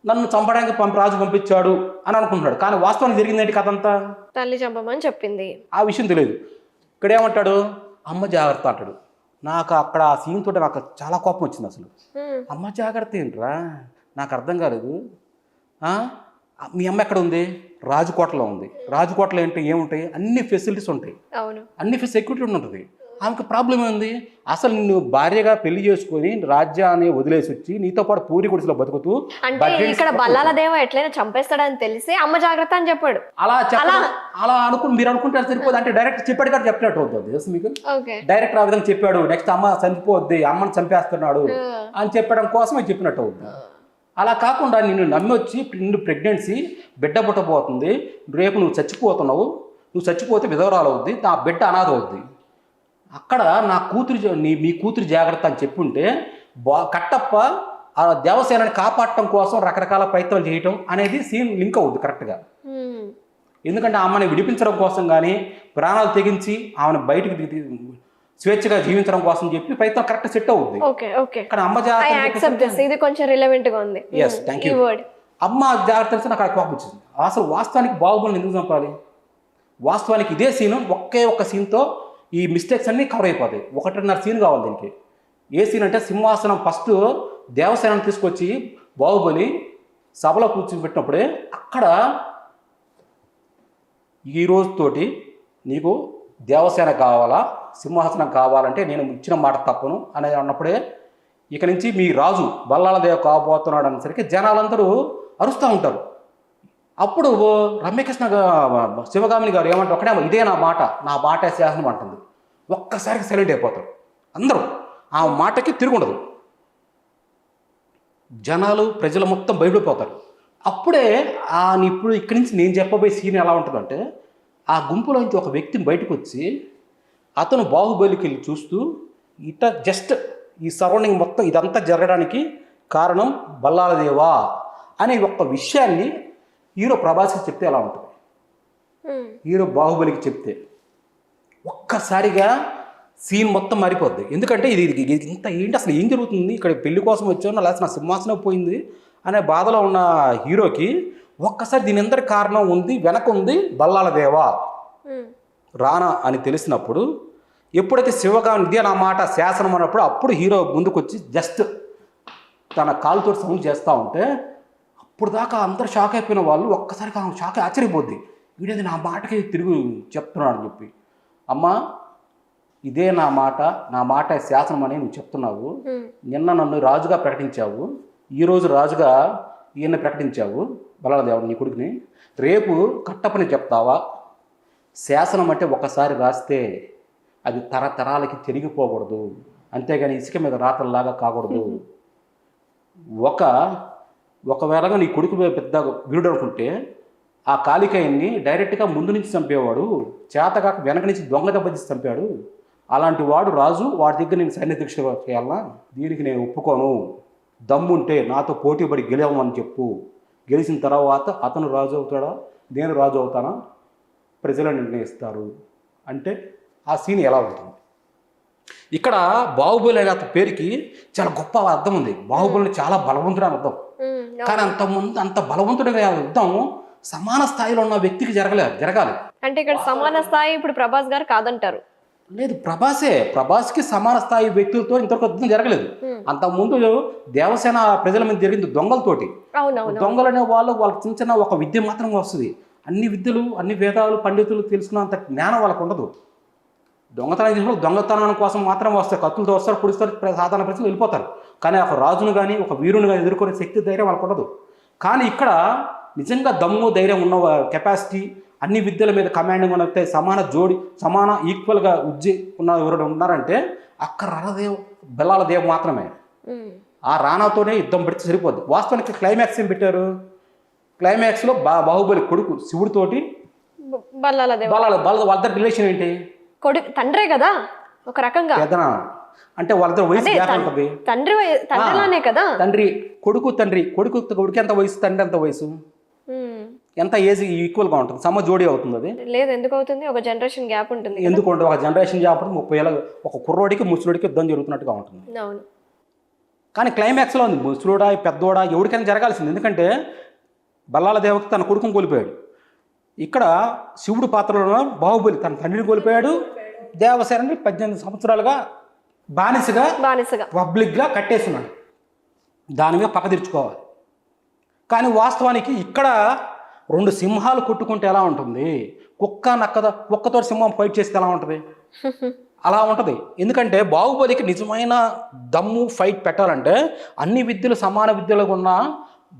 [SPEAKER 2] నన్ను చంపడానికి రాజు పంపించాడు అని అనుకుంటున్నాడు. కానీ వాస్తవానికి జరిగిందేంటి కథ అంతా?
[SPEAKER 1] తల్లి చంపమని చెప్పింది,
[SPEAKER 2] ఆ విషయం తెలియదు. ఇక్కడ ఏమంటాడు, అమ్మ జాగ్రత్త అంటాడు. నాకు అక్కడ ఆ సీన్ తోటి నాకు చాలా కోపం వచ్చింది. అసలు అమ్మ జాగ్రత్త ఏంట్రా, నాకు అర్థం కాలేదు. మీ అమ్మ ఎక్కడ ఉంది? రాజకోటలో ఉంది. రాజకోటలో ఏంటి, ఏముంటాయి, అన్ని ఫెసిలిటీస్ ఉంటాయి, అన్ని సెక్యూరిటీ ఉంటుంది. ఆమెకు ప్రాబ్లం ఏంది? అసలు నిన్ను భార్యగా పెళ్లి చేసుకుని రాజ్యాన్ని వదిలేసి వచ్చి నీతో పాటు పూరి గుడిసెలో బతుకుతూ,
[SPEAKER 1] అంటే ఇక్కడ బల్లాల దేవ ఎట్లయినా చంపేస్తాడని తెలిసి అమ్మ జాగ్రత్త అని చెప్పాడు.
[SPEAKER 2] అలా అనుకుని మీరు అనుకుంటే సరిపోదు. అంటే డైరెక్ట్ చెప్పాడు కానీ చెప్పినట్టు అవుతుంది తెలుసు మీకు. డైరెక్ట్ ఆ విధంగా చెప్పాడు, నెక్స్ట్ అమ్మ చనిపోద్ది, అమ్మని చంపేస్తున్నాడు అని చెప్పడం కోసమే చెప్పినట్టు అవుతుంది. అలా కాకుండా నిన్ను నమ్మి వచ్చి నిన్ను ప్రెగ్నెన్సీ బిడ్డ పుట్టబోతుంది, రేపు నువ్వు చచ్చిపోతున్నావు, నువ్వు చచ్చిపోతే విధవరాలు అవుద్ది, నా బిడ్డ అనాథ అవుద్ది, అక్కడ నా కూతురు మీ కూతురు జాగ్రత్త అని చెప్పుంటే కట్టప్ప ఆ దేవసేనని కాపాడటం కోసం రకరకాల ప్రయత్నాలు చేయటం అనేది సీన్ లింక్ అవుద్ది కరెక్ట్గా. ఎందుకంటే ఆమెను విడిపించడం కోసం కానీ ప్రాణాలు తెగించి ఆమెను బయటకు స్వేచ్ఛగా జీవించడం కోసం చెప్పి ప్రయత్నం కరెక్ట్ సెట్ అవుద్ది. కానీ అమ్మ అమ్మ జాగ్రత్త నాకు కోపం వచ్చింది. అసలు వాస్తవానికి బాహుబలిని ఎందుకు చంపాలి? వాస్తవానికి ఇదే సీన్ ఒక్క సీన్తో ఈ మిస్టేక్స్ అన్నీ కవర్ అయిపోతాయి. 1.5 సీన్ కావాలి దీనికి. ఏ సీన్ అంటే సింహాసనం ఫస్ట్ దేవసేనని తీసుకొచ్చి బాహుబలి సభలో కూర్చోబెట్టినప్పుడే అక్కడ ఈ రోజుతోటి నీకు దేవసేన కావాలా, సింహాసనం కావాలంటే నేను ఇచ్చిన మాట తప్పను అనేది అన్నప్పుడే ఇక నుంచి మీ రాజు బల్లాల దేవ కాబోతున్నాడు అనేసరికి జనాలందరూ అరుస్తూ ఉంటారు. అప్పుడు రమ్యకృష్ణ శివగామిని గారు ఏమంటారు, ఒకటే ఇదే నా మాట శాసనం అంటుంది. ఒక్కసారికి సైలెంట్ అయిపోతారు అందరూ, ఆ మాటకి తిరుగుండదు. జనాలు ప్రజలు మొత్తం భయపడిపోతారు. అప్పుడే ఇప్పుడు ఇక్కడి నుంచి నేను చెప్పబోయే సీన్ ఎలా ఉంటుందంటే, ఆ గుంపులోంచి ఒక వ్యక్తిని బయటకు వచ్చి అతను బాహుబలికి వెళ్ళి చూస్తూ జస్ట్ ఈ సరౌండింగ్ మొత్తం ఇదంతా జరగడానికి కారణం బల్లాల దేవా, అనే ఒక్క విషయాన్ని హీరో ప్రభాస్కి చెప్తే ఎలా ఉంటుంది, హీరో బాహుబలికి చెప్తే ఒక్కసారిగా సీన్ మొత్తం మారిపోద్ది. ఎందుకంటే ఇది ఇంత ఏంటి, అసలు ఏం జరుగుతుంది ఇక్కడ, పెళ్లి కోసం వచ్చాను లేకపోతే నా సింహాసనం పోయింది అనే బాధలో ఉన్న హీరోకి ఒక్కసారి దీని అందరి కారణం ఉంది, వెనక ఉంది బల్లాల దేవా రానా అని తెలిసినప్పుడు, ఎప్పుడైతే శివగామి ఇదే నా మాట శాసనం అన్నప్పుడు అప్పుడు హీరో ముందుకు వచ్చి జస్ట్ తన కాలుతో సౌండ్ చేస్తూ ఉంటే అప్పుడు దాకా అందరు షాక్ అయిపోయిన వాళ్ళు ఒక్కసారిగా షాక్ ఆశ్చర్యపోద్ది, వీడేది నా మాటకి తిరిగి చెప్తున్నాడు అని చెప్పి. అమ్మా ఇదే నా మాట శాసనం అని నువ్వు చెప్తున్నావు. నిన్న నన్ను రాజుగా ప్రకటించావు, ఈరోజు రాజుగా ఈయన్ని ప్రకటించావు బల్లాల దేవుడు నీ కొడుకుని. రేపు కట్టపని చెప్తావా? శాసనం అంటే ఒకసారి రాస్తే అది తరతరాలకి తిరిగిపోకూడదు, అంతేగాని ఇసుక మీద రాతల్లాగా కాకూడదు. ఒకవేళ నీ కొడుకు పెద్ద వీరుడు అనుకుంటే ఆ కాళికాయన్ని డైరెక్ట్గా ముందు నుంచి చంపేవాడు, చేతగాక వెనక నుంచి దొంగ దెబ్బతీసి చంపాడు. అలాంటి వాడు రాజు, వాడి దగ్గర నేను సైన్య దీక్ష చేయాలన్నా, దీనికి నేను ఒప్పుకోను. దమ్ముంటే నాతో పోటీపడి గెలవమని చెప్పు. గెలిచిన తర్వాత అతను రాజు అవుతాడా, నేను రాజు అవుతానా, ప్రజలు నిర్ణయిస్తారు అంటే ఆ సీన్ ఎలా ఉంటుంది. ఇక్కడ బాహుబలి అనే అతని పేరుకి చాలా గొప్ప అర్థం ఉంది. బాహుబలిని చాలా బలవంతుడు అని అర్థం. కానీ అంత బలవంతుడిగా యుద్ధం సమాన స్థాయిలో ఉన్న వ్యక్తికి జరగాలి.
[SPEAKER 1] అంటే ఇక్కడ సమాన స్థాయి ఇప్పుడు ప్రభాస్ గారు కాదంటారు?
[SPEAKER 2] లేదు, ప్రభాస్కి సమాన స్థాయి వ్యక్తులతో ఇంతవరకు యుద్ధం జరగలేదు. అంతకుముందు దేవసేన ప్రజల మీద జరిగింది దొంగలతోటి. దొంగలు అనే వాళ్ళకి చిన్న చిన్న ఒక విద్య మాత్రం వస్తుంది. అన్ని విద్యలు, అన్ని వేదాలు, పండితులు తెలుసుకున్నంత జ్ఞానం వాళ్ళకు ఉండదు. దొంగతనం కోసం మాత్రం వస్తారు, కత్తులతో వస్తారు, పుడుస్తారు, సాధారణ ప్రజలు వెళ్ళిపోతారు. కానీ ఒక రాజును కానీ ఒక వీరుని కానీ ఎదుర్కొనే శక్తి, ధైర్యం వాళ్ళకు ఉండదు. కానీ ఇక్కడ నిజంగా దమ్ము ధైర్యం ఉన్న కెపాసిటీ, అన్ని విద్యల మీద కమాండింగ్ ఉన్నట్టే సమాన ఈక్వల్గా ఉన్న ఎవరు ఉన్నారంటే అక్కడ బల్లాల దేవ్ మాత్రమే. ఆ రానాతోనే యుద్ధం పెడితే సరిపోద్ది. వాస్తవానికి క్లైమాక్స్ ఏం పెట్టారు, క్లైమాక్స్లో బాహుబలి కొడుకు శివుడితోటి వాళ్ళ రిలేషన్ ఏంటి,
[SPEAKER 1] కొడుకు తండ్రే కదా ఒక రకంగా,
[SPEAKER 2] పెదనా అంటే వాళ్ళ వయసు గ్యాప్ ఉంటుంది.
[SPEAKER 1] తండ్రిలానే కదా,
[SPEAKER 2] కొడుకు ఎంత వయసు, తండ్రి ఎంత వయసు, ఎంత ఏజ్ ఈక్వల్గా ఉంటుంది, జోడీ అవుతుంది. అది
[SPEAKER 1] లేదు, ఎందుకు అవుతుంది, ఒక జనరేషన్ గ్యాప్ ఉంటుంది.
[SPEAKER 2] ఎందుకంటే ఒక జనరేషన్ గ్యాప్ 30 ఏళ్ళ ఒక కుర్రోడికి ముసలోడికి యుద్ధం జరుగుతున్నట్టుగా ఉంటుంది.
[SPEAKER 1] అవును.
[SPEAKER 2] కానీ క్లైమాక్స్లో ఉంది ముసలోడా పెద్దోడా ఎవరికైనా జరగాల్సింది. ఎందుకంటే బల్లాల దేవకి తన కొడుకుని కోల్పోయాడు. ఇక్కడ శివుడు పాత్రలో బాహుబలి తన తండ్రిని కోల్పోయాడు. దేవసేనని 18 సంవత్సరాలుగా బానిసగా పబ్లిక్గా కట్టేస్తున్నాడు. దాని మీద పక్క తీర్చుకోవాలి. కానీ వాస్తవానికి ఇక్కడ 2 సింహాలు కొట్టుకుంటే ఎలా ఉంటుంది, కుక్కతో సింహం ఫైట్ చేస్తే ఎలా ఉంటుంది, అలా ఉంటుంది. ఎందుకంటే బాహుబలికి నిజమైన దమ్ము ఫైట్ పెట్టాలంటే అన్ని విద్యలు సమాన విద్యలుగా ఉన్న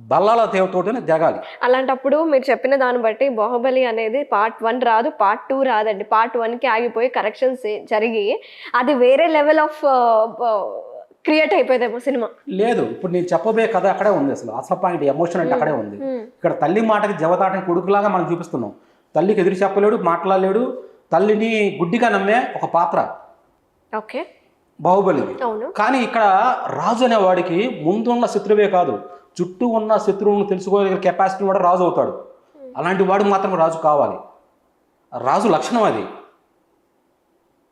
[SPEAKER 2] బల్లాల దేవతోనే జరగాలి.
[SPEAKER 1] అలాంటప్పుడు మీరు చెప్పిన దాన్ని బట్టి బాహుబలి అనేది పార్ట్ 1 రాదు, పార్ట్ 2 రాదండి. పార్ట్ 1కి ఆగిపోయి కరెక్షన్స్ జరిగి అది వేరే లెవెల్ ఆఫ్ క్రియేట్ అయిపోయేదేమో సినిమా.
[SPEAKER 2] లేదు, ఇప్పుడు నేను చెప్పబోయే కథ అక్కడే ఉంది. అసలు పాయింట్ ఎమోషన్ అంటే అక్కడే ఉంది. ఇక్కడ తల్లి మాటకి జవదాటని కొడుకులాగా మనం చూపిస్తున్నాం. తల్లికి ఎదురు చెప్పలేడు, మాట్లాడలేడు, తల్లిని గుడ్డిగా నమ్మే ఒక పాత్ర
[SPEAKER 1] ఓకే
[SPEAKER 2] బాహుబలిది. కానీ ఇక్కడ రాజు అనే వాడికి ముందున్న శత్రువే కాదు, చుట్టూ ఉన్న శత్రువును తెలుసుకోగలిగే కెపాసిటీ కూడా రాజు అవుతాడు. అలాంటి వాడు మాత్రం రాజు కావాలి. రాజు లక్షణం అది.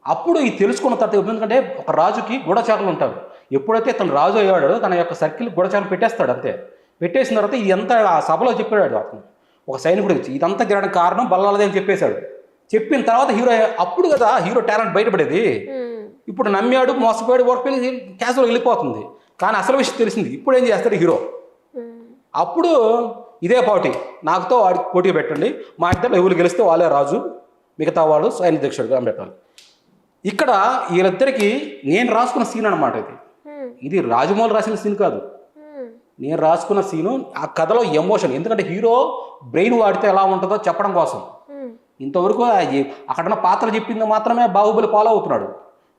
[SPEAKER 2] అప్పుడు ఈ తెలుసుకున్న తర్వాత, ఎందుకంటే ఒక రాజుకి గూఢచారులు ఉంటారు. ఎప్పుడైతే తను రాజు అయ్యాడో తన యొక్క సర్కిల్ గూఢచారులు పెట్టేస్తాడు. అంతే పెట్టేసిన తర్వాత ఇది ఎంత ఆ సభలో చెప్పాడు అతను, ఒక సైనికుడు వచ్చి ఇదంతా జరగడానికి కారణం బల్లాలదే అని చెప్పేశాడు. చెప్పిన తర్వాత అప్పుడు కదా హీరో టాలెంట్ బయటపడేది. ఇప్పుడు నమ్మాడు, మోసపోయాడు, ఓడిపోయి క్యాజువల్ వెళ్ళిపోతుంది. కానీ అసలు విషయం తెలిసింది. ఇప్పుడు ఏం చేస్తాడు హీరో, అప్పుడు ఇదే నాకుతో వాడికి పోటీ పెట్టండి, మా ఇద్దరు ఎవరు గెలిస్తే వాళ్ళే రాజు, మిగతా వాళ్ళు సైన్య అధ్యక్షుడుగా పెట్టాలి. ఇక్కడ వీళ్ళిద్దరికి నేను రాసుకున్న సీన్ అనమాట ఇది రాజమౌళి రాసిన సీన్ కాదు, నేను రాసుకున్న సీను. ఆ కథలో ఎమోషన్, ఎందుకంటే హీరో బ్రెయిన్ వాడితే ఎలా ఉంటుందో చెప్పడం కోసం. ఇంతవరకు అక్కడున్న పాత్ర చెప్పింది మాత్రమే బాహుబలి ఫాలో అవుతున్నాడు.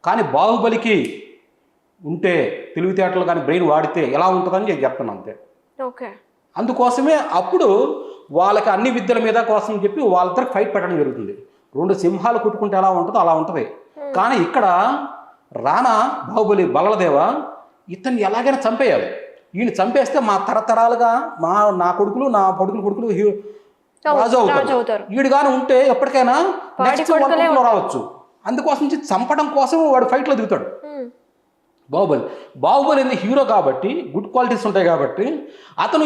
[SPEAKER 2] కానీ బాహుబలికి ఉంటే తెలివితేటలు కానీ బ్రెయిన్ వాడితే ఎలా ఉంటుందని నేను చెప్తాను అంతే.
[SPEAKER 1] ఓకే,
[SPEAKER 2] అందుకోసమే అప్పుడు వాళ్ళకి అన్ని విద్యల మీద కోసం చెప్పి వాళ్ళిద్దరికి ఫైట్ పెట్టడం జరుగుతుంది. 2 సింహాలు కొట్టుకుంటే ఎలా ఉంటుందో అలా ఉంటుంది. కానీ ఇక్కడ రానా బాహుబలి బల్లదేవ ఇతన్ని ఎలాగైనా చంపేయాలి. ఈయన చంపేస్తే మా తరతరాలుగా నా కొడుకులు నా కొడుకులు రాజు
[SPEAKER 1] రాజు అవుతారు.
[SPEAKER 2] అవుతారు. వీడు కానీ ఉంటే ఎప్పటికైనా నెక్స్ట్ వరల్డ్ రావచ్చు. అందుకోసం నుంచి చంపడం కోసం వాడు ఫైట్లో దిగుతాడు. బాహుబలి అనేది హీరో కాబట్టి గుడ్ క్వాలిటీస్ ఉంటాయి కాబట్టి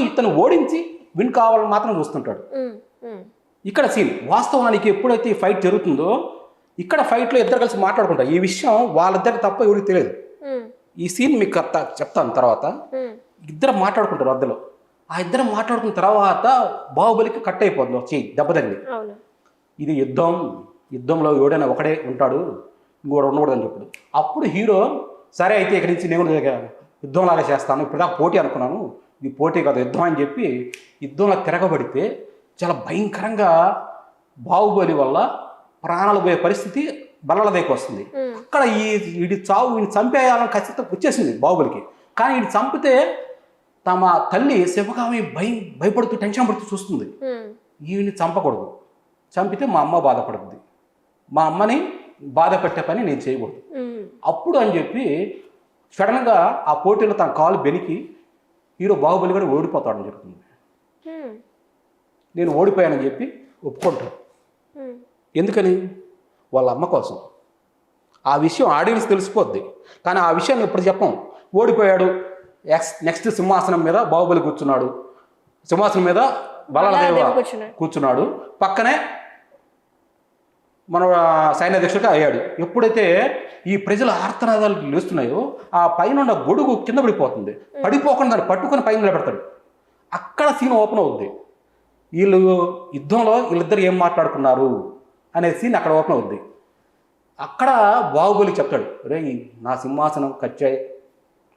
[SPEAKER 2] ఇతను ఓడించి విన్ కావాలని మాత్రం చూస్తుంటాడు. ఇక్కడ సీన్ వాస్తవానికి ఎప్పుడైతే ఈ ఫైట్ జరుగుతుందో ఇక్కడ ఫైట్లో ఇద్దరు కలిసి మాట్లాడుకుంటారు. ఈ విషయం వాళ్ళిద్దరికి తప్ప ఎవరికి తెలియదు. ఈ సీన్ మీకు చెప్తాను తర్వాత. ఇద్దరు మాట్లాడుకుంటారు మధ్యలో. ఆ ఇద్దరు మాట్లాడుకున్న తర్వాత బాహుబలికి కట్ అయిపోతుంది వచ్చి దెబ్బ తగిలి. ఇది యుద్ధంలో ఎవడైనా ఒకడే ఉంటాడు, ఇంకోటి ఉండకూడదని చెప్పాడు. అప్పుడు హీరో సరే అయితే ఇక్కడి నుంచి నేను యుద్ధంలాగా చేస్తాను, ఇప్పుడు దాకా పోటీ అనుకున్నాను, ఇది పోటీ కాదు యుద్ధం అని చెప్పి యుద్ధంలో తిరగబడితే చాలా భయంకరంగా బాహుబలి వల్ల ప్రాణాలు పోయే పరిస్థితి బల్లల దగ్గర వస్తుంది. అక్కడ వీడి చావు వీడిని చంపేయాలని ఖచ్చితంగా వచ్చేసింది బాహుబలికి. కానీ వీడిని చంపితే తమ తల్లి శివగామి భయపడుతూ టెన్షన్ పడుతూ చూస్తుంది. వీడిని చంపకూడదు, చంపితే మా అమ్మ బాధపడుతుంది, మా అమ్మని బాధ పెట్టే పని నేను చేయకూడదు. అప్పుడు అని చెప్పి సడన్గా ఆ పోటీలో తన కాలు బెనికి హీరో బాహుబలి కూడా ఓడిపోతాడని చెప్తుంది. నేను ఓడిపోయానని చెప్పి ఒప్పుకుంటాడు. ఎందుకని? వాళ్ళ అమ్మ కోసం. ఆ విషయం ఆడియన్స్ తెలిసిపోద్ది, కానీ ఆ విషయాన్ని ఎప్పుడు చెప్పం. ఓడిపోయాడు, నెక్స్ట్ సింహాసనం మీద బాహుబలి కూర్చున్నాడు, సింహాసనం మీద బల్లదేవ కూర్చున్నాడు, పక్కనే మన సైన్యాధ్యక్షుడిగా అయ్యాడు. ఎప్పుడైతే ఈ ప్రజల ఆర్తనాదాలు లేస్తున్నాయో ఆ పైన గొడుగు కింద పడిపోతుంది, పడిపోకుండా దాన్ని పట్టుకొని పైన నిలబెడతాడు. అక్కడ సీన్ ఓపెన్ అవుద్ది. వీళ్ళు యుద్ధంలో వీళ్ళిద్దరు ఏం మాట్లాడుకున్నారు అనే సీన్ అక్కడ ఓపెన్ అవుద్ది. అక్కడ బాహుబలి చెప్తాడు, రే నా సింహాసనం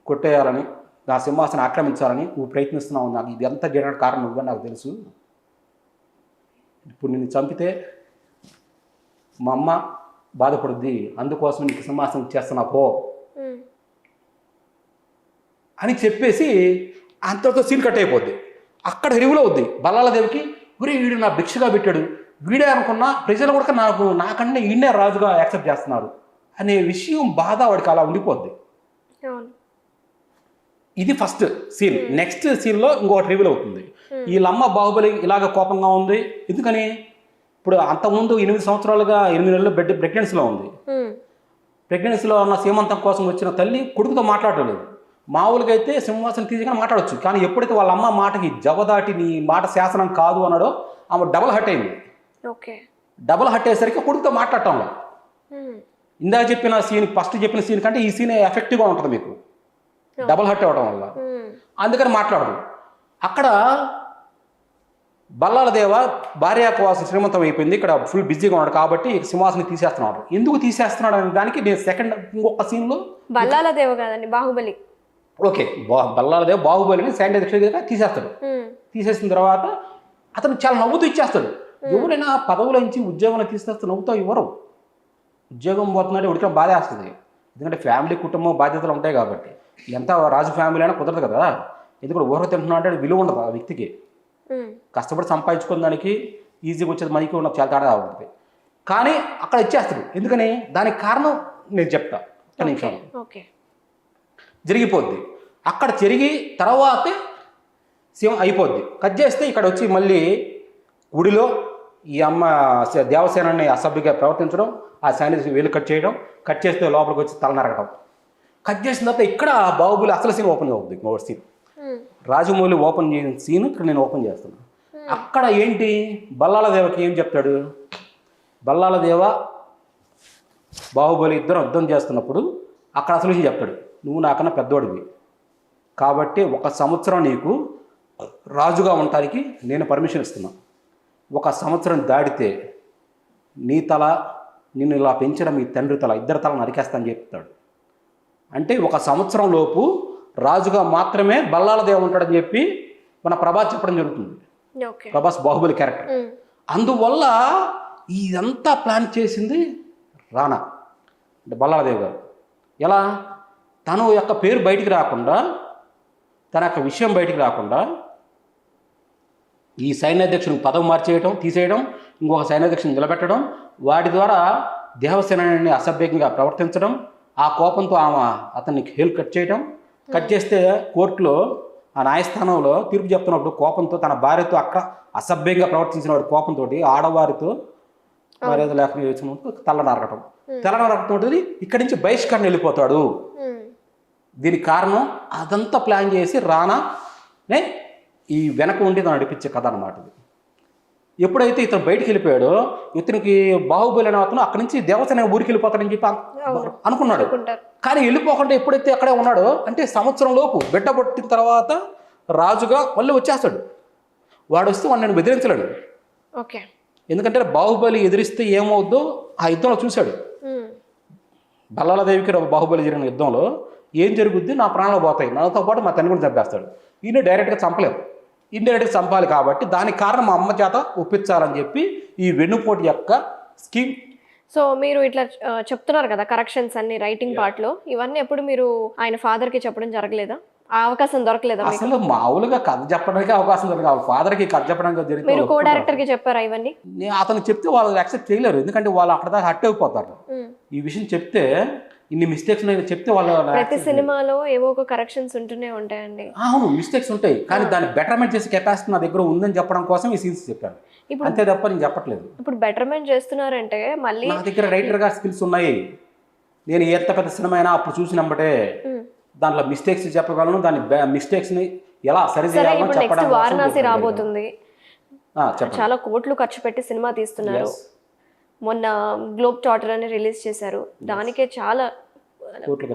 [SPEAKER 2] కొట్టేయాలని, నా సింహాసనం ఆక్రమించాలని నువ్వు ప్రయత్నిస్తున్నావు, నాకు ఇది ఎంత జరగడానికి కారణం నువ్వని నాకు తెలుసు. ఇప్పుడు నిన్ను చంపితే మా అమ్మ బాధపడుద్ది, అందుకోసం నీకు సింహాసనం చేస్తున్నా పో అని చెప్పేసి అంతతో సీన్ కట్ అయిపోద్ది. అక్కడ రివ్యూలో అవుద్ది బల్లాలదేవికి, ఒరే వీడు నా భిక్షగా పెట్టాడు, వీడే అనుకున్నా ప్రజలు కూడా నాకన్నా ఈయనే రాజుగా యాక్సెప్ట్ చేస్తున్నారు అనే విషయం బాధ వాడికి అలా ఉండిపోద్ది. ఇది ఫస్ట్ సీన్. నెక్స్ట్ సీన్లో ఇంకొకటి రివీల్ అవుతుంది. వీళ్ళమ్మ బాహుబలి ఇలాగ కోపంగా ఉంది. ఎందుకని? ఇప్పుడు అంతకుముందు 8 సంవత్సరాలుగా 8 నెలలు ప్రెగ్నెన్సీలో ఉంది. ప్రెగ్నెన్సీలో ఉన్న సీమంతం కోసం వచ్చిన తల్లి కొడుకుతో మాట్లాడలేదు. మామూలుగా అయితే సింహాసనం తీసుకొని మాట్లాడవచ్చు, కానీ ఎప్పుడైతే వాళ్ళ అమ్మ మాటకి జవదాటి నీ మాట శాసనం కాదు అన్నాడో ఆమె డబుల్ హర్ట్ అయింది. డబుల్ హర్ట్ అయ్యేసరికి కొడుకుతో మాట్లాడటంలో ఇందాక చెప్పిన సీన్, ఫస్ట్ చెప్పిన సీన్ కంటే ఈ సీన్ ఎఫెక్టివ్గా ఉంటుంది మీకు, డబుల్ హర్ట్ అవ్వడం వల్ల. అందుకని మాట్లాడదు. అక్కడ బల్లాలదేవ భార్యాకోవాసం శ్రీమంతం అయిపోయింది, ఇక్కడ ఫుల్ బిజీగా ఉన్నాడు కాబట్టి సింహాసనం తీసేస్తున్నాడు. ఎందుకు తీసేస్తున్నాడు అనే దానికి నేను సెకండ్ ఇంకొక సీన్లో
[SPEAKER 1] బల్లాలదేవ కాదండి బాహుబలి.
[SPEAKER 2] ఓకే, బల్లాలదేవ బాహుబలిని సైన్యాధ్యక్షుడిగా తీసేస్తాడు. తీసేసిన తర్వాత అతను చాలా నవ్వుతూ ఇచ్చేస్తాడు. ఎవరైనా పదవుల నుంచి ఉద్యోగంలో తీసేస్తే నవ్వుతూ ఇవ్వరు. ఉద్యోగం పోతున్నాడు ఉడికిన బాధ వేస్తుంది, ఎందుకంటే ఫ్యామిలీ కుటుంబం బాధ్యతలు ఉంటాయి కాబట్టి. ఎంత రాజు ఫ్యామిలీ అయినా కుదరదు కదా. ఎందుకంటే ఊహ తింటున్నా అంటే విలువ ఉండదు ఆ వ్యక్తికి. కష్టపడి సంపాదించుకున్న దానికి ఈజీగా వచ్చేది మనకి ఉన్న చాలా తేడా ఉంటుంది. కానీ అక్కడ ఇచ్చేస్తాడు. ఎందుకని? దానికి కారణం నేను చెప్తా ఒక్క నిమిషం. జరిగిపోద్ది. అక్కడ జరిగి తర్వాతే సేమ్ అయిపోద్ది. కట్ చేస్తే ఇక్కడ వచ్చి మళ్ళీ గుడిలో ఈ అమ్మ దేవసేనని అసభ్యంగా ప్రవర్తించడం, ఆ సైనిక వేలు కట్ చేయడం, కట్ చేస్తే లోపలికి వచ్చి తల నరకడం. కట్ చేసిన తర్వాత ఇక్కడ బాహుబలి అసలు సీన్ ఓపెన్ అవుతుంది. ఇంకొక సీన్ రాజమౌళి ఓపెన్ చేసిన సీన్ ఇక్కడ నేను ఓపెన్ చేస్తున్నాను. అక్కడ ఏంటి, బల్లాలదేవకి ఏం చెప్తాడు? బల్లాలదేవ బాహుబలి ఇద్దరు యుద్ధం చేస్తున్నప్పుడు అక్కడ అసలు చెప్తాడు, నువ్వు నాకన్నా పెద్దోడివి కాబట్టి 1 సంవత్సరం నీకు రాజుగా ఉండటానికి నేను పర్మిషన్ ఇస్తున్నా. 1 సంవత్సరం దాటితే నీ తల, నిన్ను ఇలా పెంచిన మీ తండ్రి తల, ఇద్దరి తల నరికేస్తానని చెప్తాడు. అంటే 1 సంవత్సరం లోపు రాజుగా మాత్రమే బల్లాలదేవ ఉంటాడని చెప్పి మన ప్రభాస్ చెప్పడం జరుగుతుంది. ప్రభాస్ బాహుబలి క్యారెక్టర్. అందువల్ల ఇదంతా ప్లాన్ చేసింది రానా అంటే బల్లాలదేవ్ గారు. ఎలా? తన యొక్క పేరు బయటికి రాకుండా, తన యొక్క విషయం బయటికి రాకుండా ఈ సైన్యాధ్యక్షుడికి పదవి మార్చేయడం, తీసేయడం, ఇంకొక సైన్యాధ్యక్షుడిని నిలబెట్టడం, వాటి ద్వారా దేవసేనని అసభ్యంగా ప్రవర్తించడం, ఆ కోపంతో ఆమె అతన్ని హెయిర్ కట్ చేయడం. కట్ చేస్తే కోర్టులో ఆ న్యాయస్థానంలో తీర్పు చెప్తున్నప్పుడు కోపంతో తన భార్యతో అక్కడ అసభ్యంగా ప్రవర్తించిన వాడి కోపంతో ఆడవారితో మర్యాద లేకుండా చేసినందుకు తల నరకటం ఇక్కడి నుంచి బహిష్కరణ వెళ్ళిపోతాడు. దీనికి కారణం అదంతా ప్లాన్ చేసి రానానే ఈ వెనక ఉండి తను నడిపించే కథ అనమాట ఇది. ఎప్పుడైతే ఇతను బయటికి వెళ్ళిపోయాడో ఇతనికి బాహుబలి అనే అతను అక్కడి నుంచి దేవసేన ఊరికి వెళ్ళిపోతాడని చెప్పి అనుకున్నాడు. కానీ వెళ్ళిపోకుండా ఎప్పుడైతే అక్కడే ఉన్నాడో అంటే సంవత్సరం లోపు బిడ్డ పుట్టిన తర్వాత రాజుగా మళ్ళీ వచ్చేస్తాడు. వాడు వస్తే వాడు నేను బెదిరించలేడు.
[SPEAKER 1] ఓకే.
[SPEAKER 2] ఎందుకంటే బాహుబలి ఎదిరిస్తే ఏమవుద్దో ఆ యుద్ధంలో చూశాడు. బల్లాలదేవికి బాహుబలి జరిగిన యుద్ధంలో ఏం జరుగుద్ది, నా ప్రాణాలు పోతాయి, నాతో పాటు మా తండ్రి కూడా చంపేస్తాడు. ఈయన డైరెక్ట్గా చంపలేము, ఇండైరెక్ట్గా చంపాలి. కాబట్టి దానికి కారణం మా అమ్మ చేత ఒప్పించాలని చెప్పి ఈ వెన్నుపోటు యొక్క స్కీమ్.
[SPEAKER 1] సో మీరు ఇట్లా చెప్తున్నారు కదా కరెక్షన్స్ అన్ని రైటింగ్ పార్ట్లో, ఇవన్నీ ఎప్పుడు మీరు ఆయన ఫాదర్కి చెప్పడం జరగలేదా? ఆ అవకాశం దొరకలేదా?
[SPEAKER 2] అసలు మామూలుగా కథ చెప్పడానికి అవకాశం దొరకదు, ఫాదర్కి కథ చెప్పడానికి జరిగింది.
[SPEAKER 1] మీరు కో డైరెక్టర్కి చెప్పారా ఇవన్నీ?
[SPEAKER 2] అతను చెప్తే వాళ్ళు యాక్సెప్ట్ చేయలేరు, ఎందుకంటే వాళ్ళు అక్కడ దాకా హట్ అయిపోతారు. ఈ విషయం చెప్తే ఇన్ని మిస్టేక్స్ చెప్తే వాళ్ళు
[SPEAKER 1] ప్రతి సినిమాలో ఏవో ఒక కరెక్షన్స్ ఉంటూనే ఉంటాయండి.
[SPEAKER 2] అవును, మిస్టేక్స్ ఉంటాయి, కానీ దాన్ని బెటర్మెంట్ చేసే కెపాసిటీ నా దగ్గర ఉందని చెప్పడం కోసం ఈ సీన్స్ చెప్పాను, అంతే తప్ప నేను చెప్పట్లేదు.
[SPEAKER 1] ఇప్పుడు బెటర్మెంట్ చేస్తున్నారంటే మళ్ళీ
[SPEAKER 2] నా దగ్గర రైటర్గా స్కిల్స్ ఉన్నాయి. నేను ఎంత పెద్ద సినిమా అయినా అప్పుడు చూసినప్పుడే దాంట్లో మిస్టేక్స్ చెప్పగలను, దాని మిస్టేక్స్ని ఎలా సరిచేయాలో చెప్పడం.
[SPEAKER 1] వారణాసి రాబోతుంది, చాలా కోట్లు ఖర్చు పెట్టి సినిమా తీస్తున్నారు. మొన్న గ్లోబ్ టాటర్ అని రిలీజ్ చేశారు, దానికే చాలా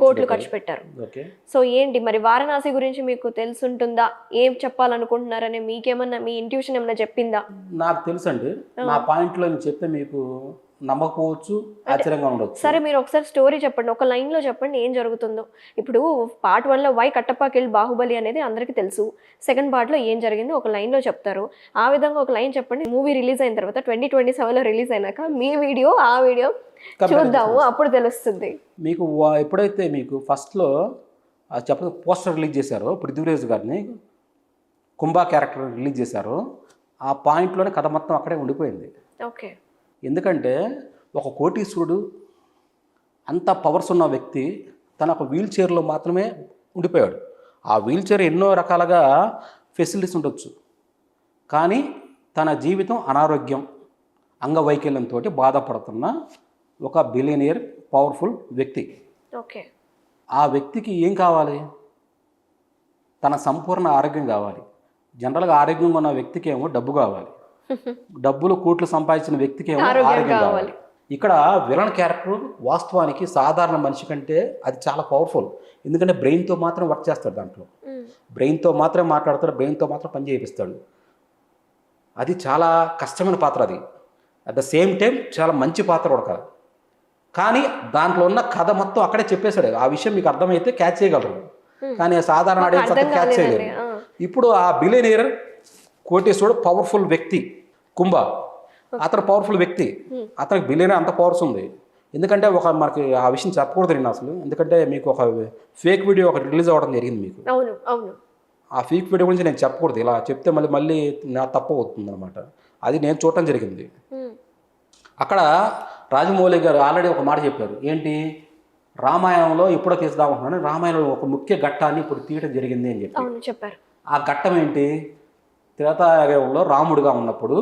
[SPEAKER 1] కోట్లు ఖర్చు పెట్టారు. సో ఏంటి మరి వారణాసి గురించి మీకు తెలుసుంటుందా, ఏం చెప్పాలనుకుంటున్నారని మీకేమన్నా మీ ఇంట్యూషన్ ఏమన్నా చెప్పిందా?
[SPEAKER 2] నాకు తెలుసు అండి, నా పాయింట్లో నేను చెప్తే మీకు నమ్మకపోవచ్చు, ఆశ్చర్యంగా ఉండొచ్చు.
[SPEAKER 1] సరే మీరు ఒకసారి స్టోరీ చెప్పండి, ఒక లైన్లో చెప్పండి ఏం జరుగుతుందో. ఇప్పుడు పార్ట్ 1లో వై కట్టప్ప కిల్డ్ బాహుబలి అనేది అందరికీ తెలుసు, సెకండ్ పార్ట్లో ఏం జరిగిందో ఒక లైన్లో చెప్తారు. ఆ విధంగా ఒక లైన్ చెప్పండి. మూవీ రిలీజ్ అయిన తర్వాత 2027లో రిలీజ్ అయినాక మీ వీడియో ఆ వీడియో చూద్దాము, అప్పుడు తెలుస్తుంది
[SPEAKER 2] మీకు. ఎప్పుడైతే మీకు ఫస్ట్లో చెప్పడం పోస్టర్ రిలీజ్ చేశారో పృథ్వీరాజ్ గారిని కుంభా క్యారెక్టర్ రిలీజ్ చేశారో, ఆ పాయింట్లోనే కథ మొత్తం అక్కడే ఉండిపోయింది.
[SPEAKER 1] ఓకే.
[SPEAKER 2] ఎందుకంటే ఒక కోటీశ్వరుడు అంత పవర్స్ ఉన్న వ్యక్తి తన ఒక వీల్ చైర్లో మాత్రమే ఉండిపోయాడు. ఆ వీల్ చైర్ ఎన్నో రకాలుగా ఫెసిలిటీస్ ఉండొచ్చు, కానీ తన జీవితం అనారోగ్యం అంగవైకల్యంతో బాధపడుతున్న ఒక బిలియనియర్ పవర్ఫుల్ వ్యక్తి.
[SPEAKER 1] ఓకే.
[SPEAKER 2] ఆ వ్యక్తికి ఏం కావాలి? తన సంపూర్ణ ఆరోగ్యం కావాలి. జనరల్గా ఆరోగ్యంగా ఉన్న వ్యక్తికి ఏమో డబ్బు కావాలి, డబ్బులు కోట్లు సంపాదించిన వ్యక్తికి ఏమో ఆరోగ్యం కావాలి. ఇక్కడ విలన్ క్యారెక్టర్ వాస్తవానికి సాధారణ మనిషి కంటే అది చాలా పవర్ఫుల్. ఎందుకంటే బ్రెయిన్తో మాత్రం వర్క్ చేస్తాడు, దాంట్లో బ్రెయిన్తో మాత్రం మాట్లాడతాడు, బ్రెయిన్తో మాత్రం పని చేయిస్తాడు. అది చాలా కష్టమైన పాత్ర, అది అట్ ద సేమ్ టైం చాలా మంచి పాత్ర కూడా కాదు. కానీ దాంట్లో ఉన్న కథ మొత్తం అక్కడే చెప్పేశాడు. ఆ విషయం మీకు అర్థమైతే క్యాచ్ చేయగలరు, కానీ సాధారణ ఆడియన్స్ అంతా క్యాచ్ చేయలేరు. ఇప్పుడు ఆ బిలియనీర్ కోటేశ్వరుడు పవర్ఫుల్ వ్యక్తి కుంభ, అతను పవర్ఫుల్ వ్యక్తి, అతనికి బిలియనీర్ అంత పవర్స్ ఉంది. ఎందుకంటే మనకి ఆ విషయం చెప్పకూడదు నేను అసలు, ఎందుకంటే మీకు ఒక ఫేక్ వీడియో ఒకటి రిలీజ్ అవ్వడం జరిగింది మీకు.
[SPEAKER 1] అవును అవును.
[SPEAKER 2] ఆ ఫేక్ వీడియో గురించి నేను చెప్పకూడదు, ఇలా చెప్తే మళ్ళీ నా తప్పు అవుతుంది అనమాట. అది నేను చూడటం జరిగింది. అక్కడ రాజమౌళి గారు ఆల్రెడీ ఒక మాట చెప్పారు, ఏంటి రామాయణంలో ఎప్పుడో తీద్దామనుకున్నాను, రామాయణంలో ఒక ముఖ్య ఘట్టాన్ని ఇప్పుడు తీయడం జరిగింది అని
[SPEAKER 1] చెప్పారు.
[SPEAKER 2] ఆ ఘట్టం ఏంటి? త్రేతాయుగంలో రాముడిగా ఉన్నప్పుడు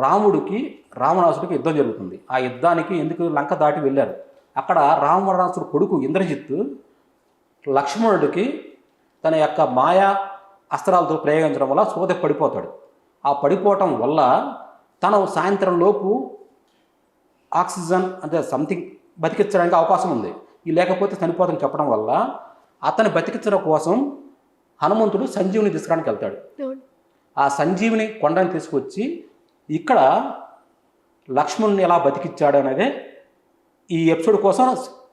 [SPEAKER 2] రాముడికి రావణాసుడికి యుద్ధం జరుగుతుంది. ఆ యుద్ధానికి ఎందుకు లంక దాటి వెళ్ళారు. అక్కడ రావణాసుడు కొడుకు ఇంద్రజిత్తు లక్ష్మణుడికి తన యొక్క మాయా అస్త్రాలతో ప్రయోగించడం వల్ల సోదె పడిపోతాడు. ఆ పడిపోవటం వల్ల తను సాయంత్రం లోపు ఆక్సిజన్ అంటే సంథింగ్ బతికించడానికి అవకాశం ఉంది, ఈ లేకపోతే చనిపోతాని చెప్పడం వల్ల అతన్ని బతికించడం కోసం హనుమంతుడు సంజీవుని తీసుకురానికి వెళ్తాడు. ఆ సంజీవిని కొండని తీసుకొచ్చి ఇక్కడ లక్ష్మణుని ఎలా బతికిచ్చాడు అనేది ఈ ఎపిసోడ్ కోసం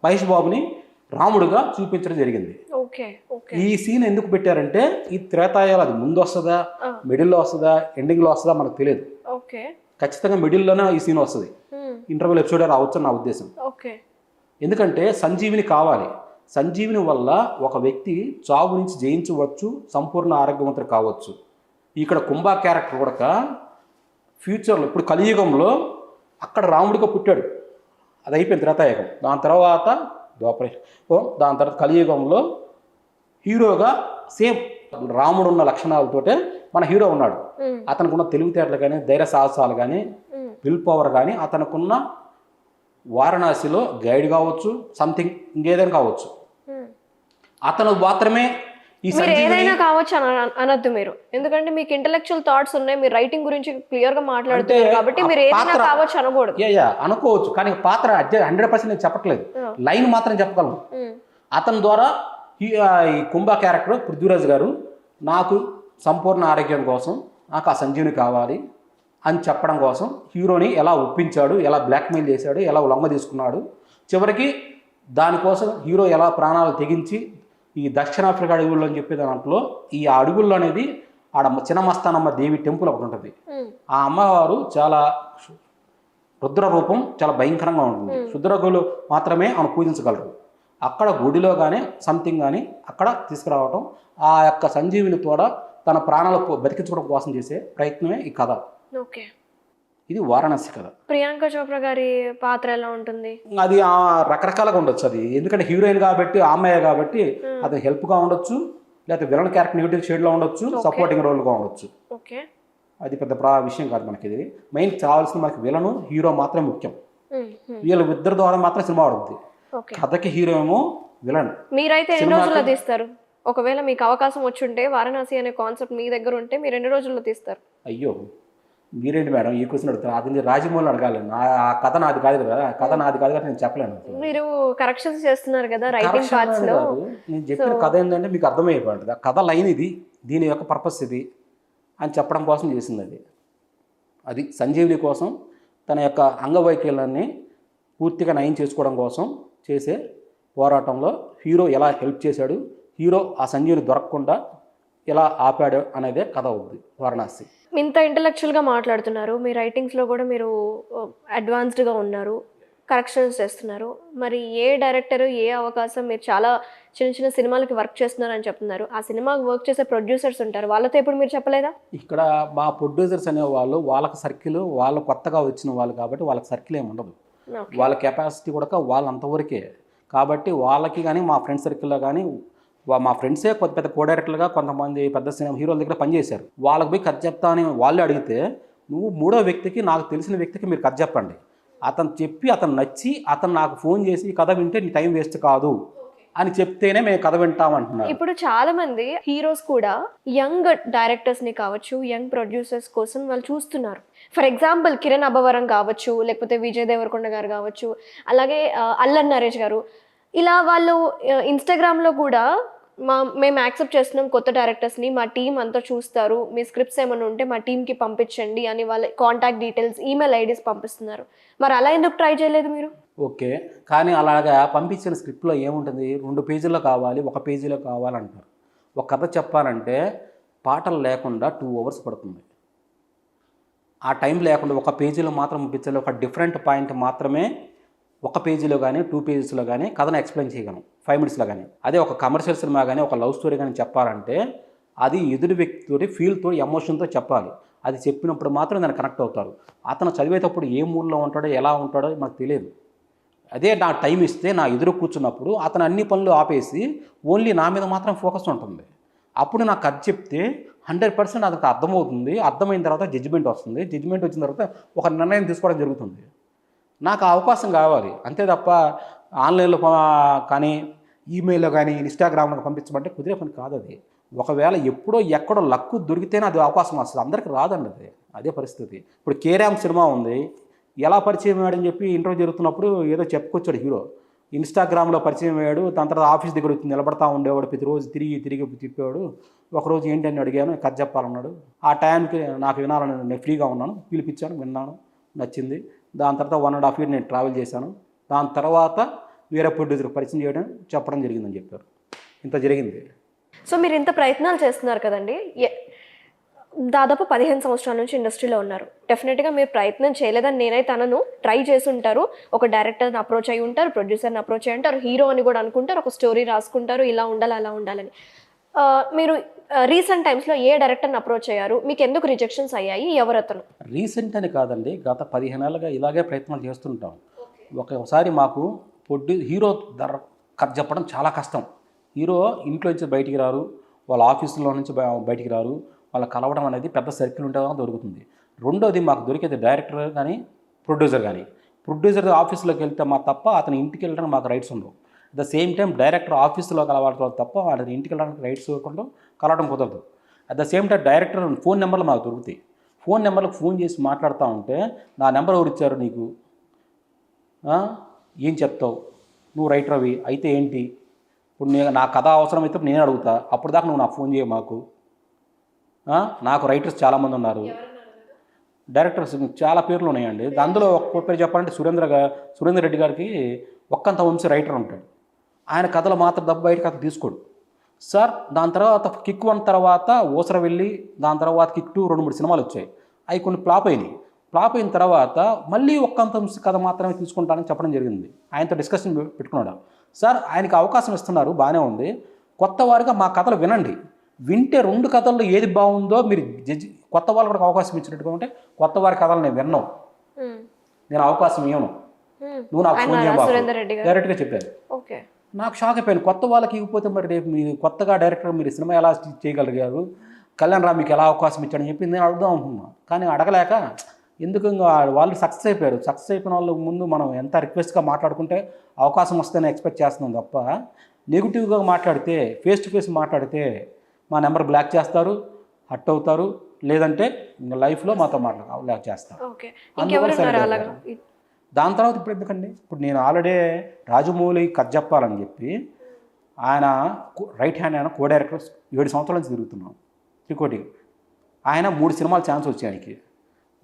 [SPEAKER 2] మహేష్ బాబుని రాముడుగా చూపించడం జరిగింది. ఈ సీన్ ఎందుకు పెట్టారంటే ఈ త్రేతాయుగం అది ముందు వస్తుందా, మిడిల్లో వస్తుందా, ఎండింగ్లో వస్తుందా మనకు తెలియదు. ఖచ్చితంగా మిడిల్లోనే ఈ సీన్ వస్తుంది, ఇంటర్వెల్ ఎపిసోడ్ రావచ్చు నా ఉద్దేశం. ఎందుకంటే సంజీవిని కావాలి, సంజీవిని వల్ల ఒక వ్యక్తి చావు నుంచి జయించవచ్చు, సంపూర్ణ ఆరోగ్యవంతుడు కావచ్చు. ఇక్కడ కుంభా క్యారెక్టర్ కూడా ఫ్యూచర్లో ఇప్పుడు కలియుగంలో అక్కడ రాముడిగా పుట్టాడు, అది అయిపోయింది త్రేతాయుగం. దాని తర్వాత దాని తర్వాత కలియుగంలో హీరోగా సేమ్ రాముడు ఉన్న లక్షణాలతోటే మన హీరో ఉన్నాడు. అతనికి ఉన్న తెలివితేటలు కానీ, ధైర్య సాహసాలు కానీ, విల్ పవర్ కానీ, అతనుకున్న వారణాసిలో గైడ్ కావచ్చు, సంథింగ్ ఇంకేదైనా కావచ్చు. అతను మాత్రమే ఈ
[SPEAKER 1] మీరు ఏదైనా కావచ్చు అనొద్దు మీరు, ఎందుకంటే మీకు ఇంటెలెక్చువల్ థాట్స్ ఉన్నాయి, మీరు రైటింగ్ గురించి క్లియర్ గా మాట్లాడుతున్నారు కాబట్టి మీరు ఏదైనా కావచ్చు అనకూడదు.
[SPEAKER 2] అనుకోవచ్చు, కానీ పాత్ర 100% నేను చెప్పట్లేదు, లైన్ మాత్రం చెప్పగలను. అతని ద్వారా ఈ కుంభ క్యారెక్టర్ పృథ్వీరాజ్ గారు నాకు సంపూర్ణ ఆరోగ్యం కోసం నాకు ఆ సంజీవుని కావాలి అని చెప్పడం కోసం హీరోని ఎలా ఒప్పించాడు, ఎలా బ్లాక్మెయిల్ చేశాడు, ఎలా లొంగ తీసుకున్నాడు, చివరికి దానికోసం హీరో ఎలా ప్రాణాలు తెగించి ఈ దక్షిణాఫ్రికా అడవుల్లో అని చెప్పే దాంట్లో ఈ అడవుల్లో అనేది ఆడ చిన్నమస్తానమ్మ దేవి టెంపుల్ ఒకటి ఉంటుంది. ఆ అమ్మవారు చాలా రుద్ర రూపం, చాలా భయంకరంగా ఉంటుంది. శుద్రగులు మాత్రమే ఆమెను పూజించగలరు. అక్కడ గుడిలో కానీ సంథింగ్ కానీ అక్కడ తీసుకురావటం, ఆ యొక్క సంజీవిని తోడ తన ప్రాణాలు బతికించుకోవడం కోసం చేసే ప్రయత్నమే ఈ కథ.
[SPEAKER 1] ఓకే,
[SPEAKER 2] ఇది వారణాసి కథ.
[SPEAKER 1] ప్రియాంక చోప్రా గారి పాత్ర ఎలా ఉంటుంది?
[SPEAKER 2] అది రకరకాలుగా ఉండొచ్చు. అది ఎందుకంటే హీరోయిన్ కాబట్టి, అమ్మాయి కాబట్టి అది హెల్ప్గా ఉండొచ్చు, లేకపోతే విలన్ క్యారెక్టర్ నెగిటివ్ షేడ్లో ఉండొచ్చు, సపోర్టింగ్ రోల్గా ఉండొచ్చు.
[SPEAKER 1] ఓకే,
[SPEAKER 2] అది పెద్ద విషయం కాదు మనకి. ఇది మెయిన్ కావాల్సిన మనకి విలను హీరో మాత్రమే ముఖ్యం. వీళ్ళ ఇద్దరి ద్వారా మాత్రం సినిమా ఆడుతుంది. కథకి హీరో ఏమో విలన్.
[SPEAKER 1] మీరైతే ఎన్ని రోజుల్లో తీస్తారు? ఒకవేళ మీకు అవకాశం వచ్చుంటే వారణాసి అనే కాన్సెప్ట్ మీ దగ్గర ఉంటే మీరు ఎన్ని రోజుల్లో తీస్తారు?
[SPEAKER 2] అయ్యో, మీరేంటి మేడం ఈ క్వశ్చన్ అడుగుతారు? అది రాజమౌళి అడగాలి. ఆ కథ నాది కాదు కదా, కథ నాది కాదు కదా, నేను చెప్పలేను.
[SPEAKER 1] మీరు కరెక్షన్స్ చేస్తున్నారు కదా రైటింగ్ పార్ట్స్ లో.
[SPEAKER 2] నేను చెప్పిన కథ ఏంటంటే మీకు అర్థమైపోతుంది. ఆ కథ లైన్ ఇది, దీని యొక్క పర్పస్ ఇది అని చెప్పడం కోసం చేసింది. అది సంజీవిని కోసం తన యొక్క అంగవైకల్యాన్ని పూర్తిగా నయం చేసుకోవడం కోసం చేసే పోరాటంలో హీరో ఎలా హెల్ప్ చేశాడు, హీరో ఆ సంజీవిని దొరకకుండా ఎలా ఆపాడు అనేదే కథ అవుద్ది వారణాసి.
[SPEAKER 1] ఇంత ఇంటెలెక్చువల్గా మాట్లాడుతున్నారు, మీ రైటింగ్స్లో కూడా మీరు అడ్వాన్స్డ్గా ఉన్నారు, కరెక్షన్స్ చేస్తున్నారు. మరి ఏ డైరెక్టర్, ఏ అవకాశం, మీరు చాలా చిన్న చిన్న సినిమాలకి వర్క్ చేస్తున్నారని చెప్తున్నారు, ఆ సినిమాకి వర్క్ చేసే ప్రొడ్యూసర్స్ ఉంటారు, వాళ్ళతో ఇప్పుడు మీరు చెప్పలేదా?
[SPEAKER 2] ఇక్కడ మా ప్రొడ్యూసర్స్ అనేవాళ్ళు వాళ్ళకి సర్కిల్, వాళ్ళు కొత్తగా వచ్చిన వాళ్ళు కాబట్టి వాళ్ళకి సర్కిల్ ఏమి ఉండదు. వాళ్ళ కెపాసిటీ కూడా వాళ్ళు అంతవరకే కాబట్టి వాళ్ళకి కానీ మా ఫ్రెండ్ సర్కిల్లో కానీ మా ఫ్రెండ్సే కొత్త పెద్ద కో డైరెక్టర్లుగా కొంతమంది పెద్ద సినిమా హీరోల దగ్గర పనిచేశారు. వాళ్ళకి పోయి కథ చెప్తా అని వాళ్ళే అడిగితే, నువ్వు మూడో వ్యక్తికి, నాకు తెలిసిన వ్యక్తికి మీరు కథ చెప్పండి, అతను చెప్పి అతను నచ్చి అతను నాకు ఫోన్ చేసి ఈ కథ వింటే నీ టైం వేస్ట్ కాదు అని చెప్తేనే మేము కథ వింటామంటున్నాం.
[SPEAKER 1] ఇప్పుడు చాలా మంది హీరోస్ కూడా యంగ్ డైరెక్టర్స్ ని కావచ్చు, యంగ్ ప్రొడ్యూసర్స్ కోసం వాళ్ళు చూస్తున్నారు. ఫర్ ఎగ్జాంపుల్ కిరణ్ అబ్బవరం కావచ్చు, లేకపోతే విజయ్ దేవరకొండ గారు కావచ్చు, అలాగే అల్లన్ నరేష్ గారు, ఇలా వాళ్ళు ఇన్స్టాగ్రామ్లో కూడా మేము యాక్సెప్ట్ చేస్తున్నాం కొత్త డైరెక్టర్స్ని, మా టీం అంతా చూస్తారు, మీ స్క్రిప్ట్స్ ఏమైనా ఉంటే మా టీంకి పంపించండి అని వాళ్ళ కాంటాక్ట్ డీటెయిల్స్, ఈమెయిల్ ఐడీస్ పంపిస్తున్నారు. మరి అలా ఎందుకు ట్రై చేయలేదు మీరు?
[SPEAKER 2] ఓకే, కానీ అలాగా పంపించిన స్క్రిప్ట్లో ఏముంటుంది, 2 పేజీల్లో కావాలి, 1 పేజీలో కావాలంటారు. ఒక కథ చెప్పాలంటే పాటలు లేకుండా 2 hours పడుతుంది. ఆ టైం లేకుండా 1 పేజీలో మాత్రం పంపించాలి. ఒక డిఫరెంట్ పాయింట్ మాత్రమే 1 పేజీలో కానీ 2 పేజెస్లో కానీ కథను ఎక్స్ప్లెయిన్ చేయగలం 5 minutesలో కానీ. అదే ఒక కమర్షియల్ సినిమా కానీ ఒక లవ్ స్టోరీ కానీ చెప్పాలంటే అది ఎదురు వ్యక్తితోటి ఫీల్తో ఎమోషన్తో చెప్పాలి. అది చెప్పినప్పుడు మాత్రం దాన్ని కనెక్ట్ అవుతారు. అతను చదివేటప్పుడు ఏ మూడ్లో ఉంటాడో ఎలా ఉంటాడో మనకు తెలియదు. అదే నా టైం ఇస్తే నా ఎదురు కూర్చున్నప్పుడు అతను అన్ని పనులు ఆపేసి ఓన్లీ నా మీద మాత్రం ఫోకస్ ఉంటుంది. అప్పుడు నాకు కథ చెప్తే 100% అతనికి అర్థమవుతుంది. అర్థమైన తర్వాత జడ్జిమెంట్ వస్తుంది. జడ్జిమెంట్ వచ్చిన తర్వాత ఒక నిర్ణయం తీసుకోవడం జరుగుతుంది. నాకు అవకాశం కావాలి అంతే తప్ప ఆన్లైన్లో కానీ ఈమెయిల్లో కానీ ఇన్స్టాగ్రామ్లో పంపించమంటే కుదిరే పని కాదు అది. ఒకవేళ ఎప్పుడో ఎక్కడో లక్కు దొరికితేనే అది అవకాశం వస్తుంది, అందరికీ రాదండి అది. అదే పరిస్థితి. ఇప్పుడు కేరామ్ సినిమా ఉంది, ఎలా పరిచయం అయ్యాడని చెప్పి ఇంటర్వ్యూ జరుగుతున్నప్పుడు ఏదో చెప్పుకొచ్చాడు హీరో. ఇన్స్టాగ్రామ్లో పరిచయం అయ్యాడు, దాని తర్వాత ఆఫీస్ దగ్గర వచ్చి నిలబడతా ఉండేవాడు, ప్రతిరోజు తిరిగి చెప్పేవాడు. ఒకరోజు ఏంటని అడిగాను, కథ చెప్పాలన్నాడు. ఆ టైంకి నాకు వినాలని నేను ఫ్రీగా ఉన్నాను, పిలిపించాను, విన్నాను, నచ్చింది. దాని తర్వాత 1.5 years నేను ట్రావెల్ చేశాను. దాని తర్వాత వేరే ప్రొడ్యూసర్కి పరిచయం చేయడం చెప్పడం జరిగిందని చెప్పారు. ఇంత జరిగింది.
[SPEAKER 1] సో మీరు ఇంత ప్రయత్నాలు చేస్తున్నారు కదండి, దాదాపు 15 సంవత్సరాల నుంచి ఇండస్ట్రీలో ఉన్నారు. డెఫినెట్గా మీరు ప్రయత్నం చేయలేదని నేనైతే అనను. ట్రై చేసి ఉంటారు, ఒక డైరెక్టర్ని అప్రోచ్ అయ్యి ఉంటారు, ప్రొడ్యూసర్ని అప్రోచ్ అయ్యి ఉంటారు, హీరో అని కూడా అనుకుంటారు, ఒక స్టోరీ రాసుకుంటారు, ఇలా ఉండాలి అలా ఉండాలని. మీరు రీసెంట్ టైమ్స్లో ఏ డైరెక్టర్ని అప్రోచ్ అయ్యారు, మీకు ఎందుకు రిజెక్షన్స్ అయ్యాయి, ఎవరతను?
[SPEAKER 2] రీసెంట్ అని కాదండి, గత 15 ఏళ్ళుగా ఇలాగే ప్రయత్నాలు చేస్తుంటాం. ఒకసారి మాకు హీరో కథ చెప్పడం చాలా కష్టం. హీరో ఇంట్లో నుంచి బయటికి రారు, వాళ్ళ ఆఫీసులో నుంచి బయటికి రారు, వాళ్ళ కలవడం అనేది పెద్ద సర్కిల్ ఉంటే దొరుకుతుంది. రెండోది మాకు దొరికేది డైరెక్టర్ కానీ ప్రొడ్యూసర్ కానీ. ప్రొడ్యూసర్ ఆఫీస్లోకి వెళ్తే మా తప్ప అతని ఇంటికి వెళ్ళడానికి మాకు రైట్స్ ఉండవు. At the same time director ఆఫీస్లో కలవడం తప్ప అతని ఇంటికి వెళ్ళడానికి రైట్స్ ఇవ్వకుండా కలవడం కుదరదు. At the same time director phone నెంబర్లు మాకు దొరుకుతాయి. ఫోన్ నెంబర్లకు ఫోన్ చేసి మాట్లాడుతూ ఉంటే నా నెంబర్ ఎవరు ఇచ్చారు నీకు, ఏం చెప్తావు, నువ్వు రైటర్ అవి అయితే ఏంటి, ఇప్పుడు నేను నా కథ అవసరమైతే నేనే అడుగుతా, అప్పుడు దాకా నువ్వు నాకు ఫోన్ చేయ మాకు. నాకు రైటర్స్ చాలామంది ఉన్నారు, డైరెక్టర్స్ చాలా పేర్లు ఉన్నాయండి. అందులో ఒక్క పేరు చెప్పాలంటే సురేందర్ రెడ్డి గారికి ఒక్కంత వంశీ రైటర్ ఉంటాడు. ఆయన కథలు మాత్రం తప్ప బయట కథ తీసుకోడు సార్. దాని తర్వాత కిక్ 1 తర్వాత ఓసర వెళ్ళి, దాని తర్వాత కిక్ 2 2-3 సినిమాలు వచ్చాయి. అవి కొన్ని ఫ్లాప్ అయినాయి. ఫ్లాప్ అయిన తర్వాత మళ్ళీ ఒక్కంత వంశీ కథ మాత్రమే తీసుకుంటానని చెప్పడం జరిగింది. ఆయనతో డిస్కషన్ పెట్టుకున్నాడు. సార్ ఆయనకి అవకాశం ఇస్తున్నారు, బాగానే ఉంది, కొత్త వారిగా మా కథలు వినండి, వింటే 2 కథల్లో ఏది బాగుందో మీరు జడ్జి, కొత్త వాళ్ళు కూడా అవకాశం ఇచ్చినట్టుగా ఉంటే కొత్త వారి కథలు నేను విన్నాను, నేను అవకాశం ఇవ్వను, నువ్వు నాకు ఫోన్ చేయబాకు డైరెక్ట్గా చెప్పారు. నాకు షాక్ అయిపోయాను. కొత్త వాళ్ళకి ఇవ్వకపోతే మరి రేపు మీరు కొత్తగా డైరెక్టర్ మీరు సినిమా ఎలా చేయగలిగారు, కళ్యాణ్ రామ్ మీకు ఎలా అవకాశం ఇచ్చాడని చెప్పి నేను అడుగుదాం అనుకున్నా. కానీ అడగలేక ఎందుకు వాళ్ళు సక్సెస్ అయిపోయారు. సక్సెస్ అయిపోయిన వాళ్ళ ముందు మనం ఎంత రిక్వెస్ట్గా మాట్లాడుకుంటే అవకాశం వస్తేనే ఎక్స్పెక్ట్ చేస్తున్నాం తప్ప నెగిటివ్గా మాట్లాడితే, ఫేస్ టు ఫేస్ మాట్లాడితే మా నెంబర్ బ్లాక్ చేస్తారు, హట్ అవుతారు, లేదంటే లైఫ్లో మాతో బ్లాక్ చేస్తారు. దాని తర్వాత ఇప్పుడు ఎందుకండి, ఇప్పుడు నేను ఆల్రెడీ రాజమౌళి కథ చెప్పాలని చెప్పి ఆయన రైట్ హ్యాండ్ ఆయన కో డైరెక్టర్ 7 సంవత్సరాల నుంచి తిరుగుతున్నాం త్రికోటి. ఆయన 3 సినిమాలు ఛాన్స్ వచ్చాయి ఆయనకి.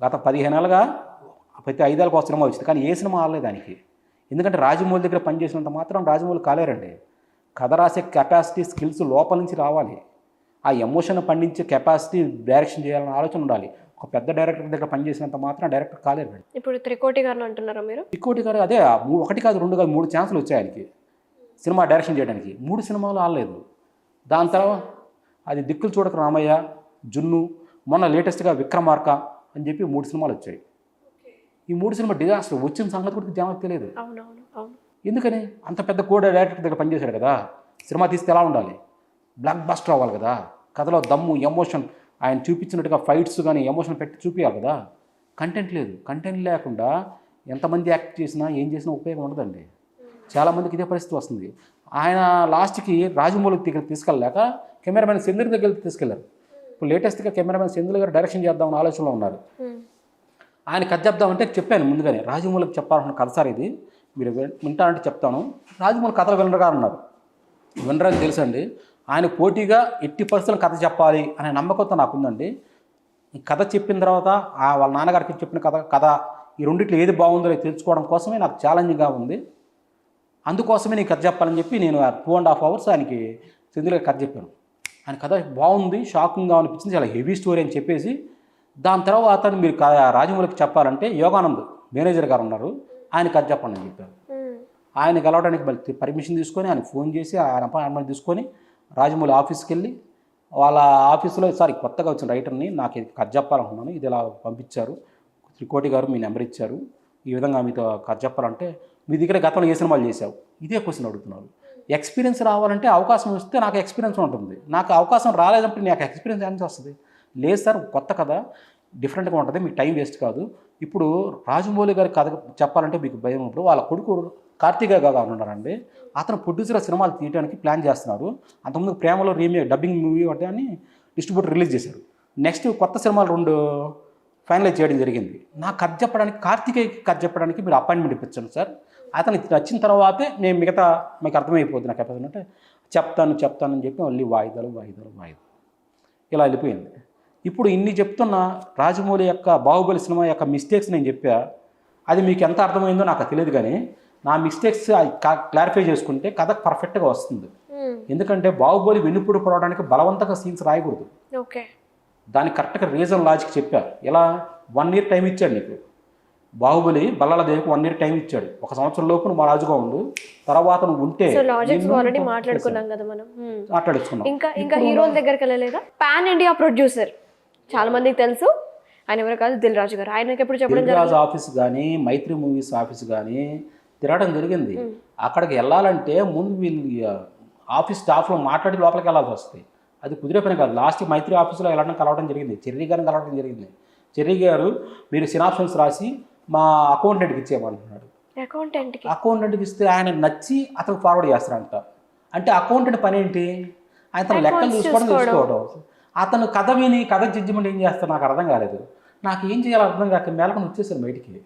[SPEAKER 2] గత 15 ఏళ్ళుగా ప్రతి 5 ఏళ్ళకి ఒక సినిమా వచ్చింది, కానీ ఏ సినిమా ఆడలేదు ఆయనకి. ఎందుకంటే రాజమౌళి దగ్గర పనిచేసినంత మాత్రం రాజమౌళి కాలేరండి. కథ రాసే కెపాసిటీ, స్కిల్స్ లోపల నుంచి రావాలి. ఆ ఎమోషన్ పండించే కెపాసిటీ, డైరెక్షన్ చేయాలన్న ఆలోచన ఉండాలి. ఒక పెద్ద డైరెక్టర్ దగ్గర పనిచేసినంత మాత్రం డైరెక్టర్ కాలేరు.
[SPEAKER 1] ఇప్పుడు త్రికోటి గారిని అంటున్నారా మీరు? త్రికోటి
[SPEAKER 2] గారు అదే 1 కాదు 2 కాదు 3 ఛాన్సులు వచ్చాయి ఆయనకి సినిమా డైరెక్షన్ చేయడానికి. 3 సినిమాలు ఆడలేదు. దాని తర్వాత అది దిక్కులు చూడక రామయ్య, జున్ను, మొన్న లేటెస్ట్గా విక్రమార్క అని చెప్పి 3 సినిమాలు వచ్చాయి. ఈ 3 సినిమా డిజాస్టర్, వచ్చిన సంగతి కూడా జనాలకు తెలియదు. ఎందుకని? అంత పెద్ద డైరెక్టర్ దగ్గర పనిచేశాడు కదా, సినిమా తీస్తే ఎలా ఉండాలి, బ్లాక్ బస్టర్ అవ్వాలి కదా, కథలో దమ్ము, ఎమోషన్, ఆయన చూపించినట్టుగా ఫైట్స్ కానీ ఎమోషన్ పెట్టి చూపించాలి కదా. కంటెంట్ లేదు. కంటెంట్ లేకుండా ఎంతమంది యాక్ట్ చేసినా ఏం చేసినా ఉపయోగం ఉండదండి. చాలామందికి ఇదే పరిస్థితి వస్తుంది. ఆయన లాస్ట్కి రాజమౌళి దగ్గర తీసుకెళ్ళలేక కెమెరామెన్ సెంధిల్ దగ్గర తీసుకెళ్లారు. ఇప్పుడు లేటెస్ట్గా కెమెరామెన్ సెంధిల్ గారు డైరెక్షన్ చేద్దామని ఆలోచనలో ఉన్నారు. ఆయన కథ చెప్దామంటే చెప్పాను ముందుగానే, రాజమౌళికి చెప్పాలన్న కథ సార్ ఇది, మీరు వింటానంటే చెప్తాను. రాజమౌళి కథలు వినరుగా అన్నారు. వినరని తెలుసండి. ఆయన పోటీగా ఎట్టి పరిస్థితుల్లో కథ చెప్పాలి అనే నమ్మకంతో నాకుందండి. ఈ కథ చెప్పిన తర్వాత వాళ్ళ నాన్నగారికి చెప్పిన కథ ఈ రెండిట్లో ఏది బాగుందో తెలుసుకోవడం కోసమే నాకు ఛాలెంజింగ్గా ఉంది. అందుకోసమే నేను కథ చెప్పాలని చెప్పి నేను 2.5 hours ఆయనకి సెంధిల్ కథ చెప్పాను. ఆయన కథ బాగుంది, షాకింగ్గా అనిపించింది, చాలా హెవీ స్టోరీ అని చెప్పేసి దాని తర్వాత మీరు రాజమౌళికి చెప్పాలంటే యోగానంద్ మేనేజర్ గారు ఉన్నారు, ఆయన కథ చెప్పండి అని చెప్పారు. ఆయన కలవడానికి పర్మిషన్ తీసుకొని ఆయన ఫోన్ చేసి ఆయన అపాయింట్మెంట్ తీసుకొని రాజమౌళి ఆఫీస్కి వెళ్ళి వాళ్ళ ఆఫీసులో సార్ కొత్తగా వచ్చిన రైటర్ని నాకు ఇది కథ చెప్పాలనుకున్నాను, ఇది ఇలా పంపించారు, త్రికోటి గారు మీ నెంబర్ ఇచ్చారు, ఈ విధంగా మీతో కథ చెప్పాలంటే మీ దగ్గర గతంలో ఏ సినిమాలు చేశావు, ఇదే క్వశ్చన్ అడుగుతున్నారు. ఎక్స్పీరియన్స్ రావాలంటే అవకాశం వస్తే నాకు ఎక్స్పీరియన్స్ ఉంటుంది. నాకు అవకాశం రాలేదంటే నాకు ఎక్స్పీరియన్స్ ఎంత వస్తుంది? లేదు సార్, కొత్త కథ డిఫరెంట్గా ఉంటుంది, మీకు టైం వేస్ట్ కాదు. ఇప్పుడు రాజమౌళి గారి కథ చెప్పాలంటే మీకు భయం. ఇప్పుడు వాళ్ళ కొడుకు కార్తీక గారు ఉన్నారండి, అతను ప్రొడ్యూసర్ సినిమాలు తీయడానికి ప్లాన్ చేస్తున్నారు. అంతకుముందు ప్రేమలో రీమేక్ డబ్బింగ్ మూవీ ఒకటి అని డిస్ట్రిబ్యూటర్ రిలీజ్ చేశారు. నెక్స్ట్ కొత్త సినిమాలు 2 ఫైనలైజ్ చేయడం జరిగింది. నాకు కథ చెప్పడానికి, కార్తీకేయకి కథ చెప్పడానికి మీరు అపాయింట్మెంట్ ఇప్పించండి సార్, అతను వచ్చిన తర్వాతే నేను మిగతా మీకు అర్థమైపోద్ది నాకు కెపాసిటీ అంటే చెప్తానని చెప్పి మళ్ళీ వాయిదాలు ఇలా వెళ్ళిపోయింది. ఇప్పుడు ఇన్ని చెప్తున్న రాజమౌళి యొక్క బాహుబలి సినిమా యొక్క మిస్టేక్స్ నేను చెప్పా, అది మీకు ఎంత అర్థమైందో నాకు తెలియదు, కానీ నా మిస్టేక్స్ క్లారిఫై చేసుకుంటే కథ పర్ఫెక్ట్గా వస్తుంది. ఎందుకంటే బాహుబలి వెన్నుపూడి పడడానికి బలవంతంగా సీన్స్ రాయకూడదు. దానికి కరెక్ట్గా రీజన్ లాజిక్ చెప్పా. ఎలా 1 year టైం ఇచ్చాడు నీకు బాహుబలి, బల్లాల దేవికి 1 year టైం ఇచ్చాడు. 1 సంవత్సరం లోపు నువ్వు రాజుగా ఉండు, తర్వాత నువ్వు ఉంటే మాట్లాడుకున్నాం.
[SPEAKER 1] ఇంకా హీరోల దగ్గరికి వెళ్ళలేదా? పాన్ ఇండియా ప్రొడ్యూసర్ చాలా మందికి తెలుసు, ఆయన ఎవరు కాదు, దిల్ రాజు గారు. ఆయనకి ఎప్పుడు చెప్పడం
[SPEAKER 2] దిల్ రాజు ఆఫీస్ కానీ మైత్రి మూవీస్ ఆఫీస్ కానీ తిరగడం జరిగింది. అక్కడికి వెళ్ళాలంటే ముందు వీళ్ళు ఆఫీస్ స్టాఫ్లో మాట్లాడి లోపలికి వెళ్ళాల్సి వస్తుంది. అది కుదిరే పని కాదు. లాస్ట్ మైత్రి ఆఫీసులో కలవడం జరిగింది, చెర్రీ గారిని కలవడం జరిగింది. చెర్రీ గారు మీరు సినాప్షన్స్ రాసి మా అకౌంటెంట్కి ఇచ్చేయమంటున్నాడు. అకౌంటెంట్కి ఇస్తే ఆయన నచ్చి అతను ఫార్వర్డ్ చేస్తారంట. అంటే అకౌంటెంట్ పని ఏంటి? ఆయన లెక్కలు చూసుకోవడం. అతను కథ విని కథ జడ్జిమెంట్ ఏం చేస్తాడు నాకు అర్థం కాలేదు. నాకు ఏం చేయాలో అర్థం కాక మేలకొని వచ్చేసారు బయటికి.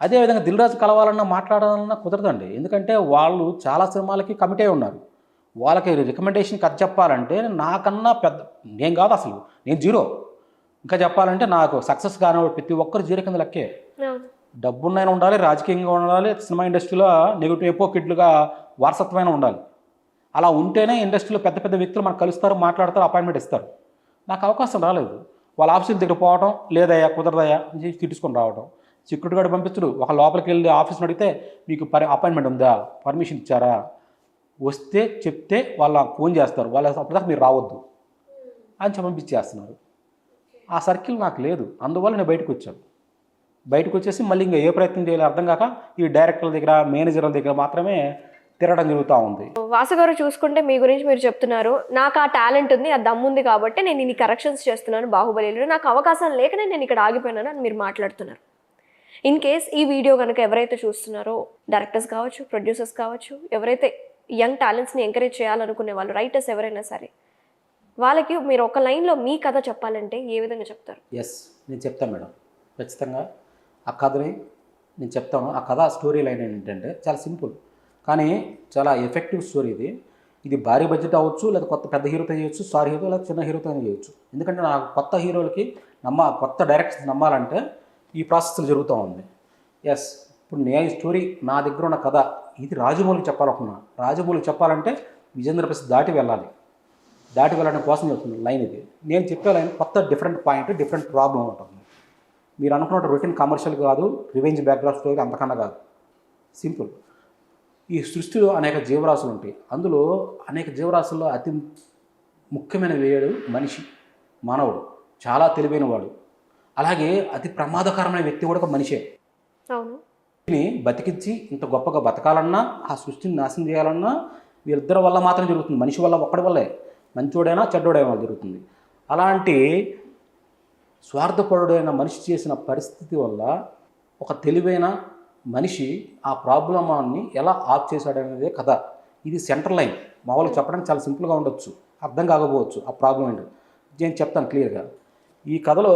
[SPEAKER 2] అదేవిధంగా దిల్ రాజు కలవాలన్నా మాట్లాడాలన్నా కుదరదండి. ఎందుకంటే వాళ్ళు చాలా సినిమాలకి కమిట్ అయి ఉన్నారు. వాళ్ళకి రికమెండేషన్ కథ చెప్పాలంటే నాకన్నా పెద్ద నేను కాదు, అసలు నేను జీరో. ఇంకా చెప్పాలంటే నాకు సక్సెస్ కాని ప్రతి ఒక్కరు జీరో కింద లెక్కే. డబ్బున్నైనా ఉండాలి, రాజకీయంగా ఉండాలి, సినిమా ఇండస్ట్రీలో నెగిటివ్ ఎపోకిడ్లుగా వారసత్వమైన ఉండాలి. అలా ఉంటేనే ఇండస్ట్రీలో పెద్ద పెద్ద వ్యక్తులు మనకు కలుస్తారు, మాట్లాడతారు, అపాయింట్మెంట్ ఇస్తారు. నాకు అవకాశం రాలేదు. వాళ్ళ ఆఫీసుల దగ్గర పోవడం, లేదయ్యా కుదరదయ్యా అని తిట్టుకొని రావడం, సెక్యూరిటీ గార్డు పంపించడు. ఒక లోపలికి వెళ్ళి ఆఫీస్ని అడిగితే మీకు అపాయింట్మెంట్ ఉందా, పర్మిషన్ ఇచ్చారా, వస్తే చెప్తే వాళ్ళు ఫోన్ చేస్తారు, వాళ్ళు అప్పటిదాకా మీరు రావద్దు అని పంపించేస్తున్నారు. ఆ సర్కిల్ నాకు లేదు. అందువల్ల నేను బయటకు వచ్చేసి మళ్ళీ ఇంకా ఏ ప్రయత్నం చేయాలో అర్థం కాక ఈ డైరెక్టర్ల దగ్గర, మేనేజర్ల దగ్గర మాత్రమే తిరగడం జరుగుతూ ఉంది.
[SPEAKER 1] వాసు గారు చూసుకుంటే మీ గురించి మీరు చెప్తున్నారు, నాకు ఆ టాలెంట్ ఉంది, ఆ దమ్ముంది కాబట్టి నేను ఇన్ని కరెక్షన్స్ చేస్తున్నాను బాహుబలిలో, నాకు అవకాశం లేకనే నేను ఇక్కడ ఆగిపోయినాను అని మీరు మాట్లాడుతున్నారు. ఇన్ కేస్ ఈ వీడియో కనుక ఎవరైతే చూస్తున్నారో, డైరెక్టర్స్ కావచ్చు, ప్రొడ్యూసర్స్ కావచ్చు, ఎవరైతే యంగ్ టాలెంట్స్ని ఎంకరేజ్ చేయాలనుకునే వాళ్ళు, రైటర్స్ ఎవరైనా సరే, వాళ్ళకి మీరు ఒక లైన్లో మీ కథ చెప్పాలంటే ఏ విధంగా చెప్తారు?
[SPEAKER 2] నేను చెప్తాను మేడం, ఖచ్చితంగా ఆ కథని నేను చెప్తాను. ఆ కథ స్టోరీ లైన్ ఏంటంటే చాలా సింపుల్ కానీ చాలా ఎఫెక్టివ్ స్టోరీ. ఇది భారీ బడ్జెట్ అవ్వచ్చు, లేదా పెద్ద హీరోతో చేయొచ్చు, స్టార్ హీరో లేదా చిన్న హీరోతో చేయొచ్చు. ఎందుకంటే నాకు కొత్త హీరోలకి కొత్త డైరెక్టర్స్ నమ్మాలంటే ఈ ప్రాసెస్లో జరుగుతూ ఉంది. ఇప్పుడు నేను స్టోరీ నా దగ్గర ఉన్న కథ ఇది రాజమౌళికి చెప్పాలనుకున్నా. రాజమౌళికి చెప్పాలంటే విజేంద్ర ప్రసాద్ దాటి వెళ్ళడం కోసం చెప్తుంది లైన్ ఇది. నేను చెప్పే లైన్ కొత్త డిఫరెంట్ పాయింట్, డిఫరెంట్ ప్రాబ్లం ఉంటుంది. మీరు అనుకున్నట్టు రొటీన్ కమర్షియల్ కాదు, రివెంజ్ బ్యాక్గ్రౌండ్ స్టోరీ అంతకన్నా కాదు, సింపుల్. ఈ సృష్టిలో అనేక జీవరాశులు ఉంటాయి. అందులో అనేక జీవరాశుల్లో అతి ముఖ్యమైన వేడు మనిషి, మానవుడు. చాలా తెలివైన వాడు, అలాగే అతి ప్రమాదకరమైన వ్యక్తి కూడా ఒక మనిషే. దీన్ని బతికించి ఇంత గొప్పగా బతకాలన్నా, ఆ సృష్టిని నాశనం చేయాలన్నా వీళ్ళిద్దరి వల్ల మాత్రం జరుగుతుంది. మనిషి వల్ల, ఒక్కడి వల్లే, మంచోడైనా చెడ్డోడైనా జరుగుతుంది. అలాంటి స్వార్థపరుడైన మనిషి చేసిన పరిస్థితి వల్ల ఒక తెలివైన మనిషి ఆ ప్రాబ్లమాన్ని ఎలా ఆఫ్ చేశాడనేదే కథ. ఇది సెంటర్ లైన్. మామూలుగా చెప్పడానికి చాలా సింపుల్గా ఉండొచ్చు, అర్థం కాకపోవచ్చు ఆ ప్రాబ్లం ఏంటి. నేను చెప్తాను క్లియర్గా. ఈ కథలో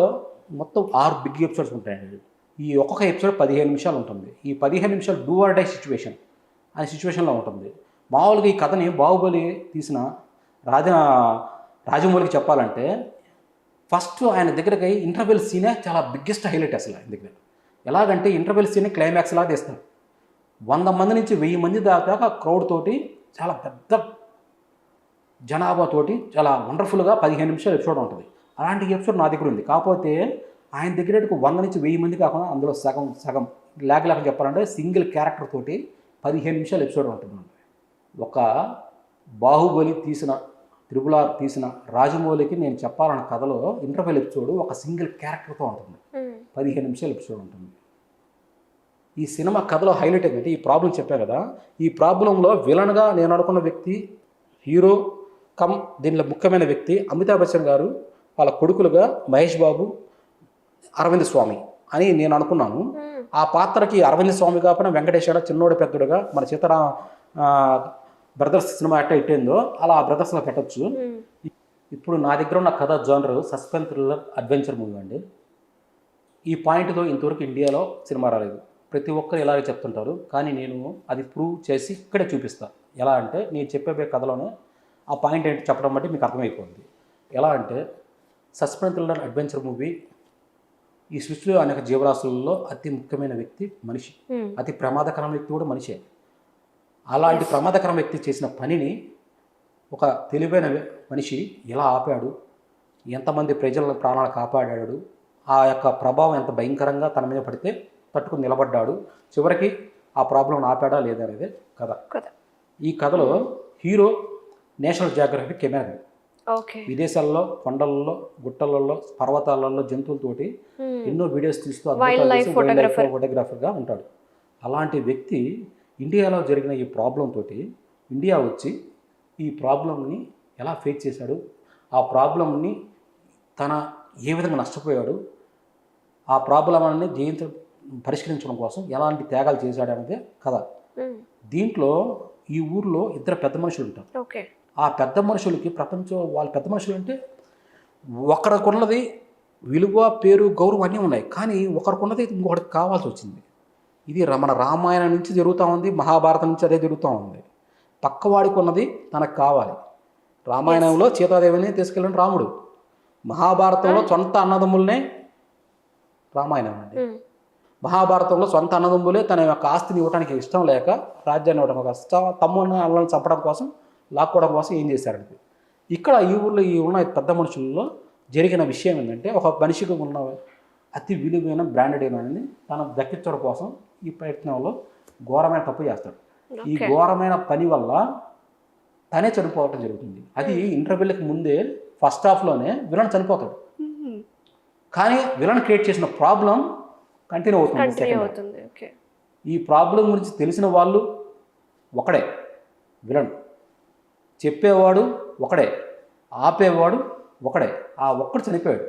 [SPEAKER 2] మొత్తం 6 బిగ్ ఎపిసోడ్స్ ఉంటాయండి. ఈ ఒక్కొక్క ఎపిసోడ్ 15 నిమిషాలు ఉంటుంది. ఈ 15 నిమిషాలు డూ ఆర్ డై సిచ్యువేషన్ అనే సిచ్యువేషన్లో ఉంటుంది. మామూలుగా ఈ కథని బాహుబలి తీసిన రాజమౌళికి చెప్పాలంటే ఫస్ట్ ఆయన దగ్గరకి ఇంటర్వెల్ సీనే చాలా బిగ్గెస్ట్ హైలైట్. అసలు ఆయన దగ్గర ఎలాగంటే ఇంటర్వెల్ సీన్ క్లైమాక్స్ లాగా తీస్తారు. 100 మంది నుంచి 1000 మంది దాకా క్రౌడ్ తోటి, చాలా పెద్ద జనాభాతోటి చాలా వండర్ఫుల్గా 15 నిమిషాలు ఎపిసోడ్ ఉంటుంది. అలాంటి ఎపిసోడ్ నా దగ్గర ఉంది. కాకపోతే ఆయన దగ్గర 100 నుంచి 1000 మంది కాకుండా అందులో సగం లేక చెప్పాలంటే సింగిల్ క్యారెక్టర్ తోటి 15 నిమిషాలు ఎపిసోడ్ ఉంటుంది. ఒక బాహుబలి తీసిన, త్రిపుల్ ఆర్ తీసిన రాజమౌళికి నేను చెప్పాలన్న కథలో ఇంటర్వెల్ ఎపిసోడ్ ఒక సింగిల్ క్యారెక్టర్తో ఉంటుంది. 15 నిమిషాలు ఎపిసోడ్ ఉంటుంది. ఈ సినిమా కథలో హైలైట్ ఏంటంటే ఈ ప్రాబ్లం చెప్పాను కదా, ఈ ప్రాబ్లంలో విలన్గా నేను అనుకున్న వ్యక్తి హీరో దీనిలో ముఖ్యమైన వ్యక్తి అమితాబ్ బచ్చన్ గారు, వాళ్ళ కొడుకులుగా మహేష్ బాబు, అరవింద్ స్వామి అని నేను అనుకున్నాను. ఆ పాత్రకి అరవింద్ స్వామి కాకుండా వెంకటేశ్వర చిన్నోడు పెద్దడుగా మన సీతారామ బ్రదర్స్ సినిమా ఎట్ట ఇట్టేందో అలా ఆ బ్రదర్స్లో పెట్టచ్చు. ఇప్పుడు నా దగ్గర ఉన్న కథ genre suspense thriller adventure movie అండి. ఈ పాయింట్తో ఇంతవరకు ఇండియాలో సినిమా రాలేదు. ప్రతి ఒక్కరు ఇలాగే చెప్తుంటారు, కానీ నేను అది ప్రూవ్ చేసి ఇక్కడే చూపిస్తాను. ఎలా అంటే నేను చెప్పే కథలోనే ఆ పాయింట్ ఏంటి చెప్పడం బట్టి మీకు అర్థమైపోతుంది. ఎలా అంటే సస్పెన్స్ థ్రిల్లర్ అడ్వెంచర్ మూవీ, ఈ సృష్టిలో అనేక జీవరాశులలో అతి ముఖ్యమైన వ్యక్తి మనిషి, అతి ప్రమాదకరమైన వ్యక్తి కూడా మనిషే. అలాంటి ప్రమాదకరమైన వ్యక్తి చేసిన పనిని ఒక తెలివైన మనిషి ఎలా ఆపాడు, ఎంతమంది ప్రజల ప్రాణాలు కాపాడాడు, ఆ యొక్క ప్రభావం ఎంత భయంకరంగా తన మీద పడితే తట్టుకుని నిలబడ్డాడు, చివరికి ఆ ప్రాబ్లం ఆపాడా లేదా అనేది కథ. ఈ కథలో హీరో నేషనల్ జియోగ్రఫీ కెమెరా, విదేశాల్లో కొండలలో, గుట్టలలో, పర్వతాలలో జంతువులతోటి ఎన్నో వీడియోస్ తీస్తూ ఫోటోగ్రాఫర్గా ఉంటాడు. అలాంటి వ్యక్తి ఇండియాలో జరిగిన ఈ ప్రాబ్లం తోటి ఇండియా వచ్చి ఈ ప్రాబ్లంని ఎలా ఫేస్ చేశాడు, ఆ ప్రాబ్లంని తన ఏ విధంగా నష్టపోయాడు, ఆ ప్రాబ్లమ్ని పరిష్కరించడం కోసం ఎలాంటి త్యాగాలు చేశాడు అనేది కథ. దీంట్లో ఈ ఊర్లో ఇద్దరు పెద్ద మనుషులు ఉంటారు.
[SPEAKER 1] ఓకే.
[SPEAKER 2] ఆ పెద్ద మనుషులకి వాళ్ళ పెద్ద మనుషులు అంటే ఒకరికున్నది విలువ, పేరు, గౌరవం అన్నీ ఉన్నాయి, కానీ ఒకరికున్నది ఇంకొకటికి కావాల్సి వచ్చింది. ఇది మన రామాయణం నుంచి జరుగుతూ ఉంది, మహాభారతం నుంచి అదే జరుగుతూ ఉంది. పక్కవాడికి ఉన్నది తనకు కావాలి. రామాయణంలో సీతాదేవిని తీసుకెళ్ళిన రాముడు, మహాభారతంలో సొంత అన్నదమ్ములనే రామాయణం అండి. మహాభారతంలో సొంత అన్నదమ్ములే తన యొక్క ఆస్తిని ఇవ్వడానికి ఇష్టం లేక, రాజ్యాన్ని ఇవ్వడం కోసం, తమ్ముని అన్నలను చంపడం కోసం, లాక్కోవడం కోసం ఏం చేశారండి. ఇక్కడ ఈ ఊళ్ళో ఉన్న పెద్ద మనుషుల్లో జరిగిన విషయం ఏంటంటే, ఒక మనిషికి ఉన్న అతి విలువైన బ్రాండెడ్ ఏమని తను దక్కించడం కోసం ఈ ప్రయత్నంలో ఘోరమైన తప్పు చేస్తాడు. ఈ ఘోరమైన పని వల్ల తనే చనిపోవటం జరుగుతుంది. అది ఇంటర్వెల్కి ముందే ఫస్ట్ హాఫ్లోనే విలన్ చనిపోతాడు, కానీ విలన్ క్రియేట్ చేసిన ప్రాబ్లం కంటిన్యూ అవుతుంది. ఈ ప్రాబ్లం గురించి తెలిసిన వాళ్ళు ఒకడే విలన్, చెప్పేవాడు ఒకడే, ఆపేవాడు ఒకడే. ఆ ఒక్కడు చనిపోయాడు.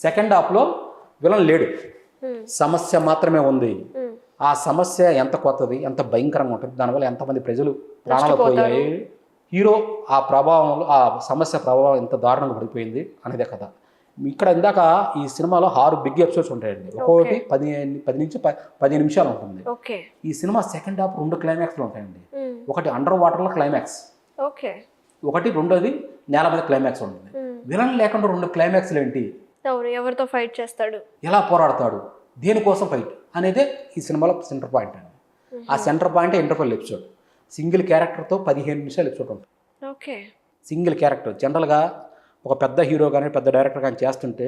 [SPEAKER 2] సెకండ్ హాఫ్లో విలన్ లేడు, సమస్య మాత్రమే ఉంది. ఆ సమస్య ఎంత కొత్తది, ఎంత భయంకరంగా ఉంటుంది, దానివల్ల ఎంతమంది ప్రజలు ప్రాణాలు పోయాయి, హీరో ఆ ప్రభావంలో ఆ సమస్య ప్రభావం ఎంత దారుణంగా పడిపోయింది అనేదే కథ. ఇక్కడ ఇందాక ఈ సినిమాలో 6 బిగ్ ఎపిసోడ్స్ ఉంటాయండి. ఒక్కొక్కటి 10 నుంచి 15 నిమిషాలు ఉంటుంది. ఈ సినిమా సెకండ్ హాఫ్ 2 క్లైమాక్స్లు ఉంటాయండి. ఒకటి అండర్ వాటర్లో క్లైమాక్స్, ఒకటి రెండోది నేల మీద క్లైమాక్స్ ఉంటుంది. విలన్ లేకుండా 2 క్లైమాక్స్లు ఏంటి,
[SPEAKER 1] ఎవరితో ఫైట్ చేస్తాడు,
[SPEAKER 2] ఎలా పోరాడతాడు, దేనికోసం ఫైట్ అనేదే ఈ సినిమాలో సెంటర్ పాయింట్ అండి. ఆ center point interval episode. Single క్యారెక్టర్తో 15 నిమిషాలు ఎపిసోడ్ ఉంటుంది. Single character. జనరల్గా ఒక పెద్ద హీరో కానీ పెద్ద డైరెక్టర్ కానీ చేస్తుంటే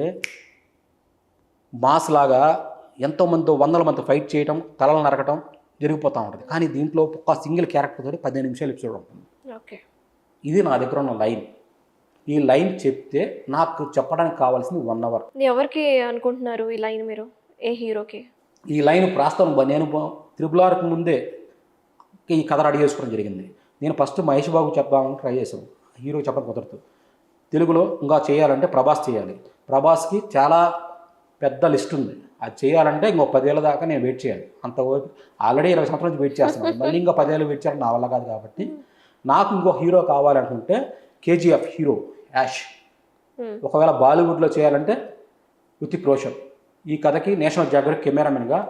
[SPEAKER 2] మాస్ లాగా ఎంతోమందితో 100 మంది ఫైట్ చేయడం, తలలు నరకటం జరిగిపోతూ ఉంటుంది. కానీ దీంట్లో ఒక సింగిల్ క్యారెక్టర్ తోటి 15 నిమిషాలు ఎపిసోడ్ ఉంటుంది. ఇది నా దగ్గర ఉన్న లైన్. ఈ లైన్ చెప్తే నాకు చెప్పడానికి కావాల్సింది 1 అవర్.
[SPEAKER 1] ఎవరికి అనుకుంటున్నారు ఈ లైన్ మీరు, ఏ హీరోకి?
[SPEAKER 2] ఈ లైన్ ప్రస్తుతం నేను త్రిబుల్ ముందే ఈ కథ రెడీ చేసుకోవడం జరిగింది. నేను ఫస్ట్ మహేష్ బాబు చెప్పాలని ట్రై చేశాను, హీరో చెప్పడం కుదరదు. తెలుగులో ఇంకా చేయాలంటే ప్రభాస్ చేయాలి. ప్రభాస్కి చాలా పెద్ద లిస్ట్ ఉంది, అది చేయాలంటే ఇంకో 10 ఏళ్ళ దాకా నేను వెయిట్ చేయాలి. అంత ఆల్రెడీ 20 సంవత్సరాల నుంచి వెయిట్ చేస్తున్నాను, మళ్ళీ ఇంకా 10 ఏళ్ళు వెయిట్ చేయాలని నా వల్ల కాదు. కాబట్టి నాకు ఇంకో హీరో కావాలనుకుంటే కేజీఎఫ్ హీరో యాష్. ఒకవేళ బాలీవుడ్లో చేయాలంటే హృతిక్ రోషన్. ఈ కథకి నేషనల్ జియోగ్రఫిక్ కెమెరామెన్గా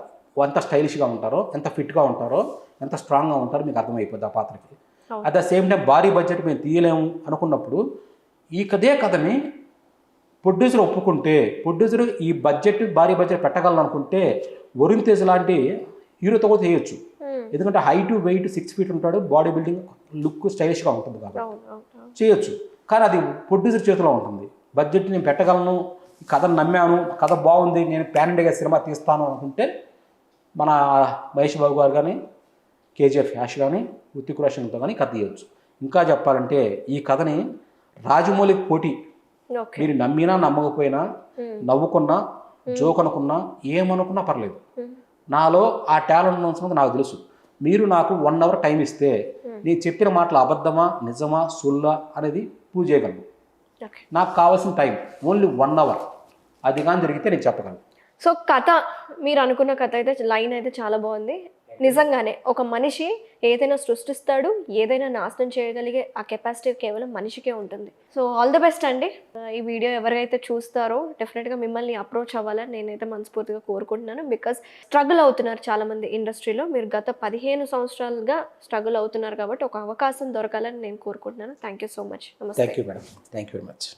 [SPEAKER 2] ఎంత స్టైలిష్గా ఉంటారో, ఎంత ఫిట్గా ఉంటారో, ఎంత స్ట్రాంగ్గా ఉంటారో మీకు అర్థమైపోద్ది ఆ పాత్రకి. అట్ ద సేమ్ టైం భారీ బడ్జెట్ మేము తీయలేము అనుకున్నప్పుడు ఈ కథని ప్రొడ్యూసర్ ఒప్పుకుంటే, ప్రొడ్యూసర్ ఈ భారీ బడ్జెట్ పెట్టగలను అనుకుంటే వరుణ్ తేజ్ లాంటి హీరోతో కూడా చేయొచ్చు. ఎందుకంటే హైట్, వెయిట్ 6 feet ఉంటాడు, బాడీ బిల్డింగ్, లుక్ స్టైలిష్గా ఉంటుంది కాబట్టి చేయొచ్చు. కానీ అది ప్రొడ్యూసర్ చేతిలో ఉంటుంది. బడ్జెట్ నేను పెట్టగలను, కథను నమ్మాను, కథ బాగుంది, నేను ప్యాన్ ఇండియాగా సినిమా తీస్తాను అనుకుంటే మన మహేష్ బాబు గారు కానీ, కేజీఎఫ్ యాష్ కానీ, హృతిక్ రోషన్తో కానీ కథ తీయవచ్చు. ఇంకా చెప్పాలంటే ఈ కథని రాజమౌళికి పోటీ. మీరు నమ్మినా నమ్మకపోయినా, నవ్వుకున్నా, జోక్ అనుకున్నా, ఏమనుకున్నా పర్లేదు, నాలో ఆ టాలెంట్ ఉన్నది నాకు తెలుసు. మీరు నాకు 1 అవర్ టైం ఇస్తే నేను చెప్పిన మాటలు అబద్ధమా, నిజమా, సుల్లా అనేది ప్రూవ్ చేయగలను. నాకు కావాల్సిన టైం ఓన్లీ 1 అవర్. అది కానీ జరిగితే నేను చెప్పగలను.
[SPEAKER 1] సో కథ, మీరు అనుకున్న కథ అయితే, లైన్ అయితే చాలా బాగుంది. నిజంగానే ఒక మనిషి ఏదైనా సృష్టిస్తాడు, ఏదైనా నాశనం చేయగలిగే ఆ కెపాసిటీ కేవలం మనిషికే ఉంటుంది. సో ఆల్ ది బెస్ట్ అండి. ఈ వీడియో ఎవరైతే చూస్తారో డెఫినెట్గా మిమ్మల్ని అప్రోచ్ అవ్వాలని నేనైతే మనస్ఫూర్తిగా కోరుకుంటున్నాను. బికాస్ స్ట్రగుల్ అవుతున్నారు చాలామంది ఇండస్ట్రీలో. మీరు గత 15 సంవత్సరాలుగా స్ట్రగుల్ అవుతున్నారు కాబట్టి ఒక అవకాశం దొరకాలని నేను కోరుకుంటున్నాను. Thank you so much. నమస్తే.
[SPEAKER 2] Thank you madam. Thank you very much.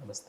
[SPEAKER 2] నమస్తే.